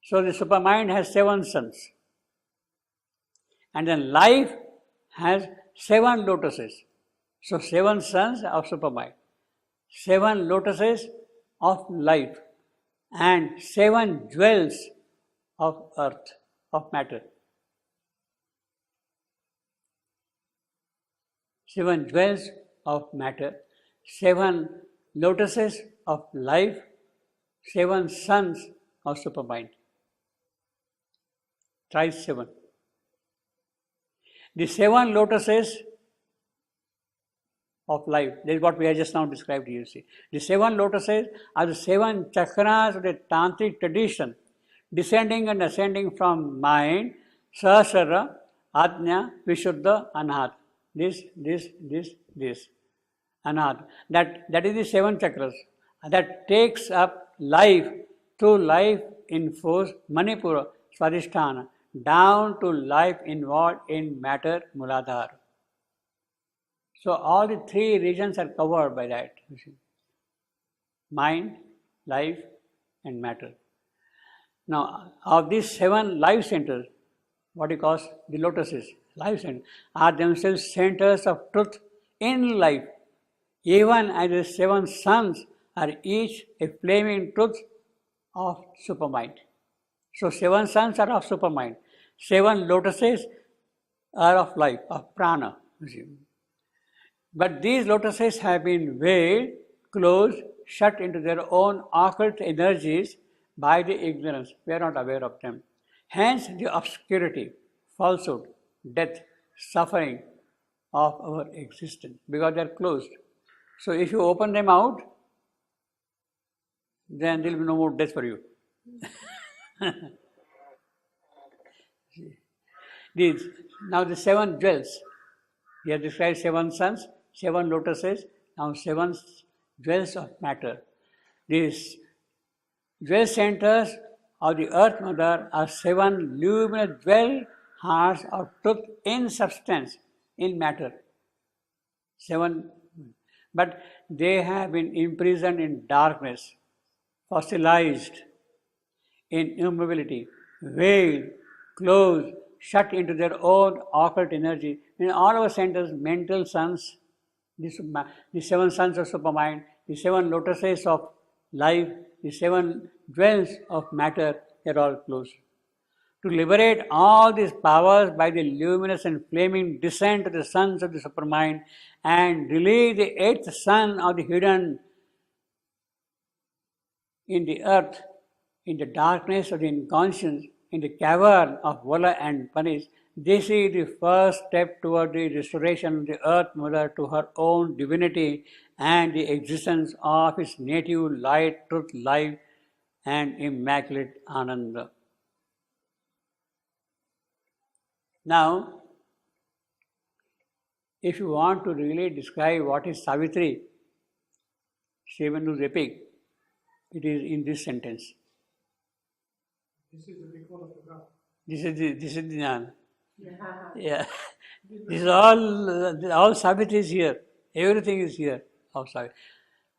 So the supermind has seven suns. And then life has seven lotuses. So seven suns of supermind, seven lotuses of life, and seven jewels of earth, of matter. Seven jewels of matter, seven lotuses of life, seven suns of supermind. Thrice seven. The seven lotuses of life, that is what we have just now described here. See, the seven lotuses are the seven chakras of the tantric tradition, descending and ascending from mind, Sahasrara, Ajna, Vishuddha, Anahat. This, Anahat. That is the seven chakras that takes up life through life in force, Manipura, Swadhisthana, down to life involved in matter, Muladhara. So all the three regions are covered by that. You see. Mind, life, and matter. Now, of these seven life centers, what he calls the lotuses, life centers, are themselves centers of truth in life, even as the seven suns are each a flaming truth of supermind. So seven suns are of supermind. Seven lotuses are of life, of prana. You see. But these lotuses have been veiled, closed, shut into their own occult energies by the ignorance. We are not aware of them. Hence the obscurity, falsehood, death, suffering of our existence, because they are closed. So if you open them out, then there will be no more death for you. Now the seven jewels. He has described seven suns, seven lotuses, now seven jewels of matter. These jewel centers of the Earth Mother are seven luminous jewel hearts of truth in substance, in matter. Seven, but they have been imprisoned in darkness, fossilized in immobility, veiled, closed, shut into their own occult energy. In all our centers, mental suns, the seven suns of supermind, the seven lotuses of life, the seven jewels of matter, they are all closed. To liberate all these powers by the luminous and flaming descent of the suns of the supermind and release the eighth sun of the hidden in the earth, in the darkness of the inconscience, in the cavern of Vala and Punish, this is the first step toward the restoration of the Earth Mother to her own divinity and the existence of its native light, truth, life, and immaculate Ananda. Now, if you want to really describe what is Savitri, Shivantu's epic, it is in this sentence. This is the big photograph. This is the jnana. Yeah. Yeah. This is all Savitri is here. Everything is here of Savitri.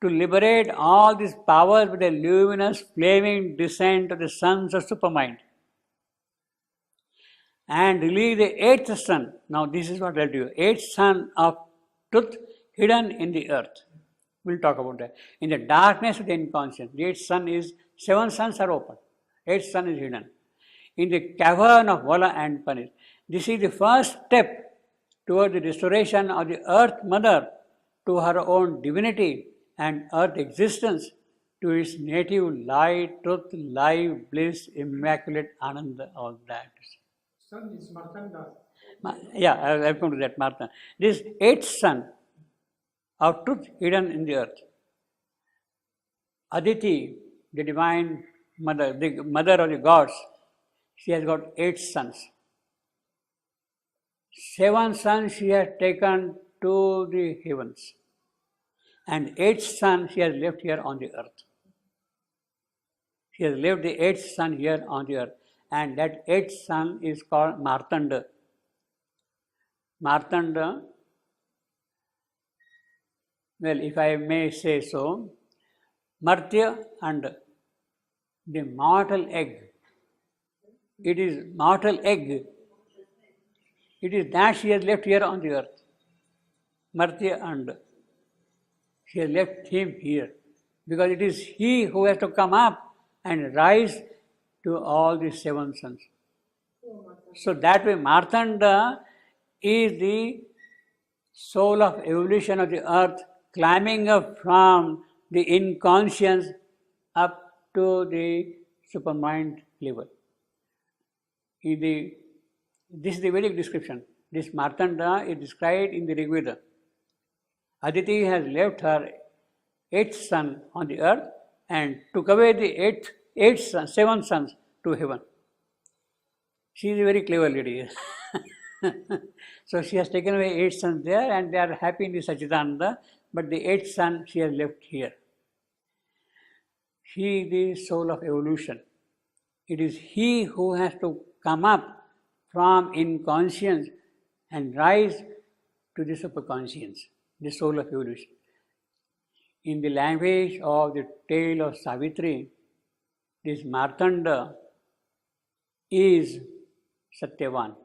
To liberate all these powers with a luminous, flaming descent of the suns of supermind. And release the eighth sun. Now this is what I'll do. Eighth sun of truth hidden in the earth. We'll talk about that. In the darkness of the inconscious, the eighth sun is, seven suns are open. Eighth sun is hidden in the cavern of Vala and Panis. This is the first step toward the restoration of the earth mother to her own divinity and earth existence, to its native light, truth, life, bliss, immaculate Ananda, all that. Sun is Martanda. Yeah, I'll come to that, Martha. This eighth sun of truth hidden in the earth. Aditi, the divine mother, the mother of the gods, she has got 8 sons. 7 sons she has taken to the heavens, and 8th son she has left here on the earth. She has left the 8th son here on the earth, and that 8th son is called Martanda. Martanda, well, if I may say so, Martya and the mortal egg. It is mortal egg. It is that she has left here on the earth. Martya and she has left him here, because it is he who has to come up and rise to all the 7 sons. So that way Martanda is the soul of evolution of the earth, climbing up from the inconscience up to the supermind level. This is the Vedic description. This Martanda is described in the Rig Veda. Aditi has left her 8th son on the earth and took away the 7 sons to heaven. She is a very clever lady. So she has taken away 8 sons there, and they are happy in the Sachidananda, but the 8th son she has left here. He is the soul of evolution. It is he who has to come up from inconscience and rise to the superconscience, the soul of evolution. In the language of the tale of Savitri, this Martanda is Satyavan.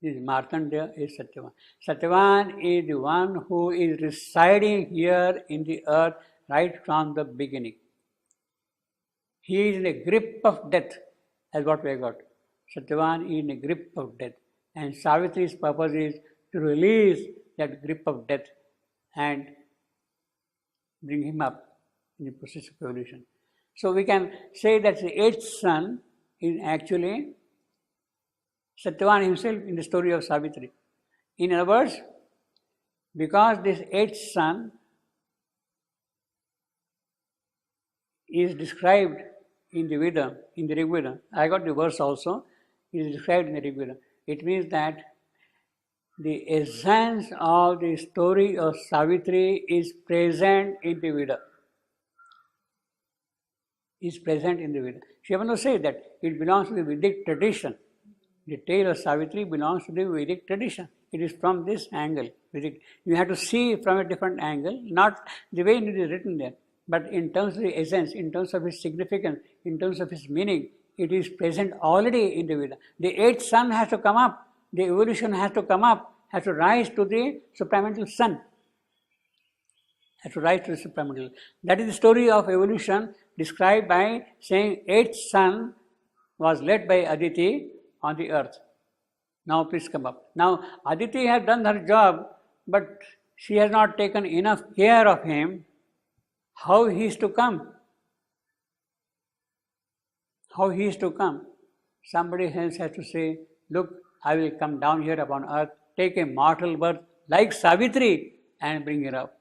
This Martanda is Satyavan. Satyavan is the one who is residing here in the earth right from the beginning. He is in a grip of death, as what we have got. Satyavan is in a grip of death. And Savitri's purpose is to release that grip of death and bring him up in the process of evolution. So we can say that the 8th son is actually Satyavan himself in the story of Savitri. In other words, because this 8th son is described in the Veda, in the Rig Veda, I got the verse also, it is described in the Rig Veda. It means that the essence of the story of Savitri is present in the Veda. Is present in the Veda. She happens to say that it belongs to the Vedic tradition. The tale of Savitri belongs to the Vedic tradition. It is from this angle. You have to see from a different angle, not the way it is written there, but in terms of the essence, in terms of its significance, in terms of its meaning, it is present already in the Veda. The 8th son has to come up, the evolution has to come up, has to rise to the supramental sun. Has to rise to the supramental. That is the story of evolution described by saying 8th son was led by Aditi on the earth. Now please come up. Now Aditi has done her job, but she has not taken enough care of him. How he is to come? How he is to come? Somebody else has to say, look, I will come down here upon earth, take a mortal birth like Savitri and bring her up.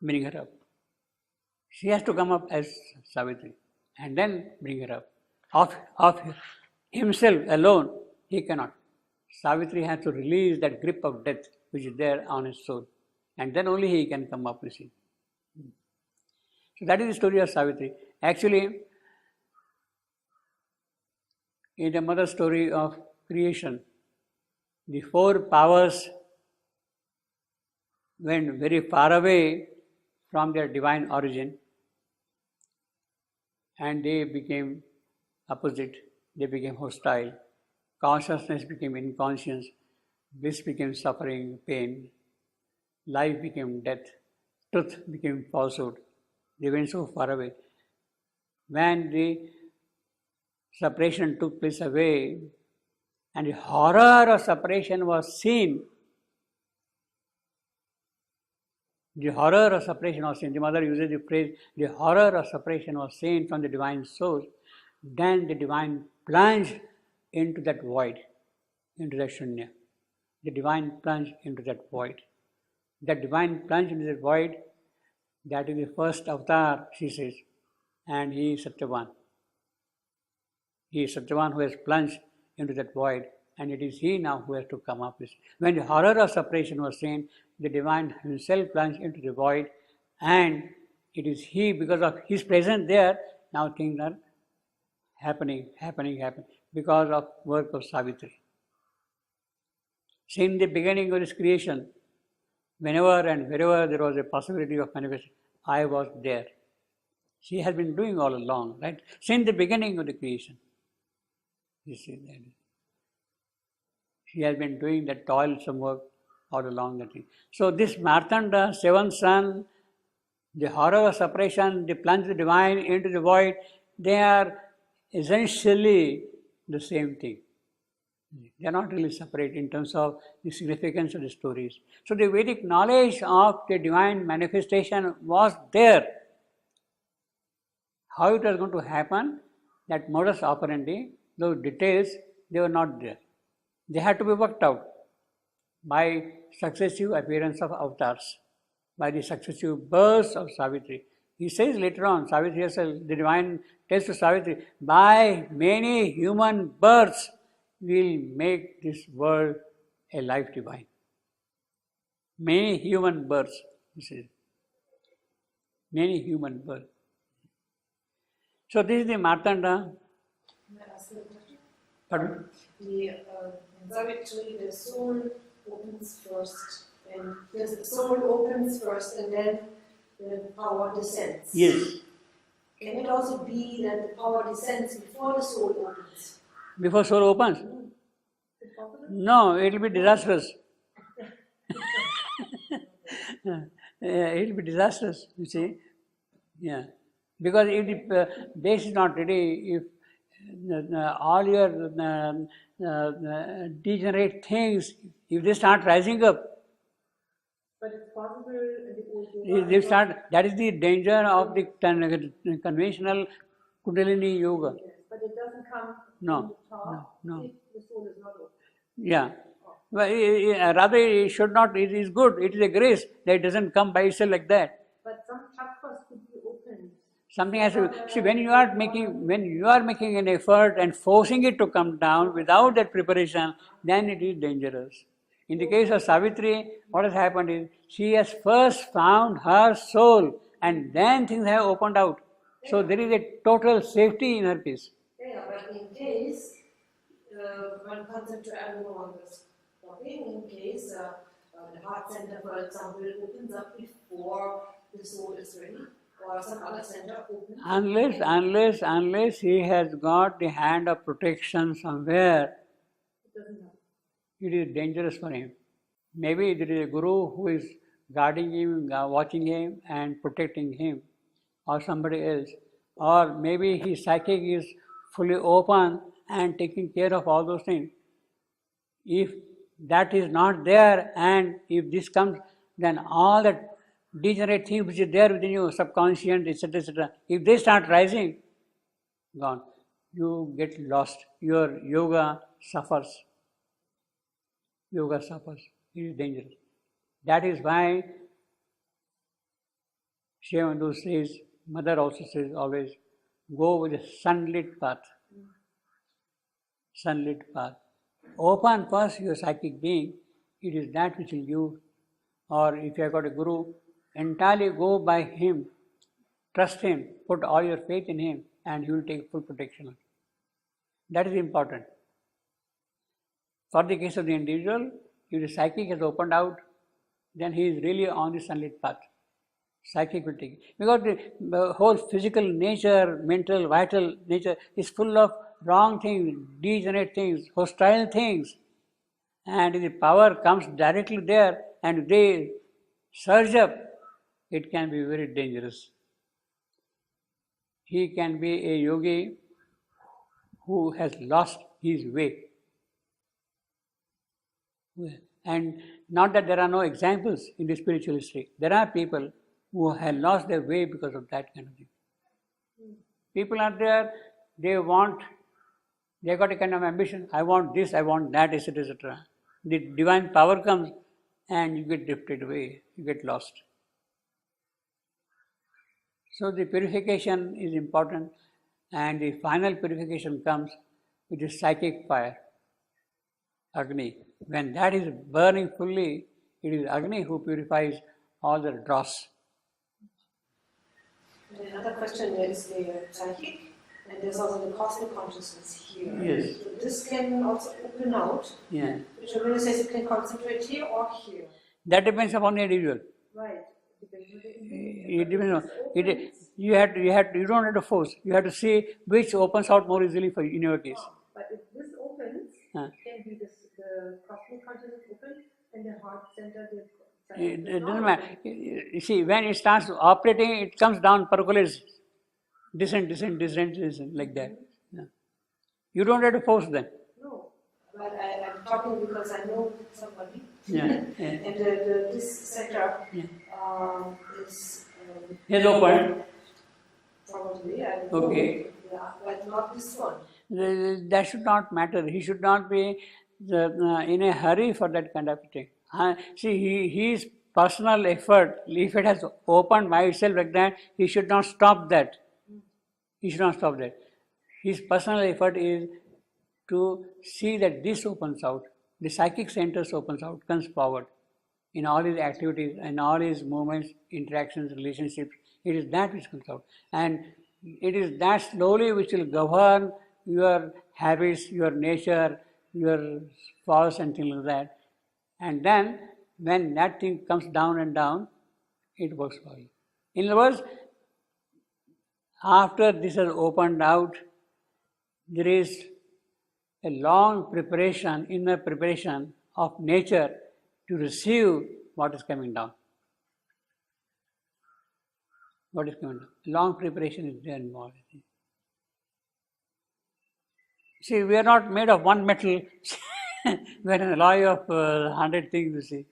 Bring her up. She has to come up as Savitri and then bring her up. Of himself alone, he cannot. Savitri has to release that grip of death which is there on his soul, and then only he can come up, you see. So that is the story of Savitri. Actually, in the mother story of creation, the 4 powers went very far away from their divine origin, and they became opposite, they became hostile. Consciousness became inconscience, bliss became suffering, pain, life became death, truth became falsehood. They went so far away. when the separation took place away and the horror of separation was seen, the horror of separation was seen, the mother uses the phrase, the horror of separation was seen from the divine source, then the divine plunged into that void, into that shunya. The divine plunged into that void. That divine plunge into that void, that is the first avatar, she says, and he is Satyavan. He is Satyavan who has plunged into that void, and it is he now who has to come up with. When the horror of separation was seen, the divine himself plunged into the void, and it is he, because of his presence there, now things are happening, because of work of Savitri. Since the beginning of this creation, whenever and wherever there was a possibility of manifestation, I was there. She has been doing all along, right? Since the beginning of the creation. You see that. She has been doing that toilsome work all along the thing. So this Martanda, seventh son, the horror of separation, the plunge of the divine into the void, they are essentially the same thing. They are not really separate in terms of the significance of the stories. So the Vedic knowledge of the divine manifestation was there. How it was going to happen, that modus operandi, those details, they were not there. They had to be worked out by successive appearance of avatars, by the successive births of Savitri. He says later on, Savitri herself, the divine tells to Savitri, by many human births, will make this world a life divine. Many human births, he says. Many human births. So this is the Martanda. May I ask you a question? Pardon? The Savitri, the soul opens first, and the soul opens first, and then the power descends. Yes. Can it also be that the power descends before the soul opens? Before soul opens? Is it possible? No, it will be disastrous. It will be disastrous, you see. Yeah. Because if the base is not ready, if all your degenerate things, if they start rising up, But it's possible in the old they start, that is the danger of the conventional Kundalini yoga. Yes, but it doesn't come No, from the top no. if the soul is not open. Yeah. Well, rather, it should not, it is good, it is a grace that it doesn't come by itself like that. But some chakras could be opened. Something has to, see, when you are making an effort and forcing it to come down without that preparation, then it is dangerous. In the case of Savitri, what has happened is, she has first found her soul and then things have opened out. So there is a total safety in her case. Yeah, but in case one concept to everyone was talking, in case the heart center, for example, opens up before the soul is ready, or some other center opens. Unless he has got the hand of protection somewhere, It doesn't happen. it is dangerous for him. Maybe there is a guru who is guarding him, watching him and protecting him, or somebody else. Or maybe his psychic is fully open and taking care of all those things. If that is not there, and if this comes, then all that degenerate things which is there within you, subconscious, etc., if they start rising, gone. You get lost. Your yoga suffers. Yoga suffers. It is dangerous. That is why Shiv Mandu says, mother also says always, go with a sunlit path. Sunlit path. Open first your psychic being, it is that which will you, or if you have got a guru, entirely go by him, trust him, put all your faith in him, and he will take full protection. That is important. For the case of the individual, if the psychic has opened out, then he is really on the sunlit path. Psychic will take it. Because the whole physical nature, mental, vital nature is full of wrong things, degenerate things, hostile things. And if the power comes directly there and they surge up, it can be very dangerous. He can be a yogi who has lost his way. And not that there are no examples in the spiritual history. There are people who have lost their way because of that kind of thing. People are there, they got a kind of ambition, I want this, I want that, etc., etc. The divine power comes and you get drifted away, you get lost. So the purification is important, and the final purification comes with the psychic fire, Agni. When that is burning fully, it is Agni who purifies all the dross. And another question is the psychic, and there's also the cosmic consciousness here. Yes. So this can also open out. Yeah. Which Rabindranath says you can concentrate here or here. That depends upon the individual. Right. It depends on you don't have to force. You have to see which opens out more easily for you in your case. But if this opens, Huh. can be the cosmic consciousness open and the heart center, the It doesn't matter. You see, when it starts operating, it comes down, percolates, descent, like that. Yeah. You don't have to force them. No, but I'm talking because I know somebody. Yeah. And this center is Is open. probably. I don't Okay. know. Yeah, but not this one. That should not matter. He should not be in a hurry for that kind of thing. See, his personal effort, if it has opened by itself like that, he should not stop that. He should not stop that. His personal effort is to see that this opens out, the psychic centers opens out, comes forward in all his activities and all his movements, interactions, relationships. It is that which comes out. And it is that slowly which will govern your habits, your nature, your faults and things like that. And then when that thing comes down and down, it works for you. In other words, after this has opened out, there is a long preparation, inner preparation of nature to receive what is coming down. What is coming down? Long preparation is there involved. See, we are not made of one metal. We are an alloy of 100 things, you see.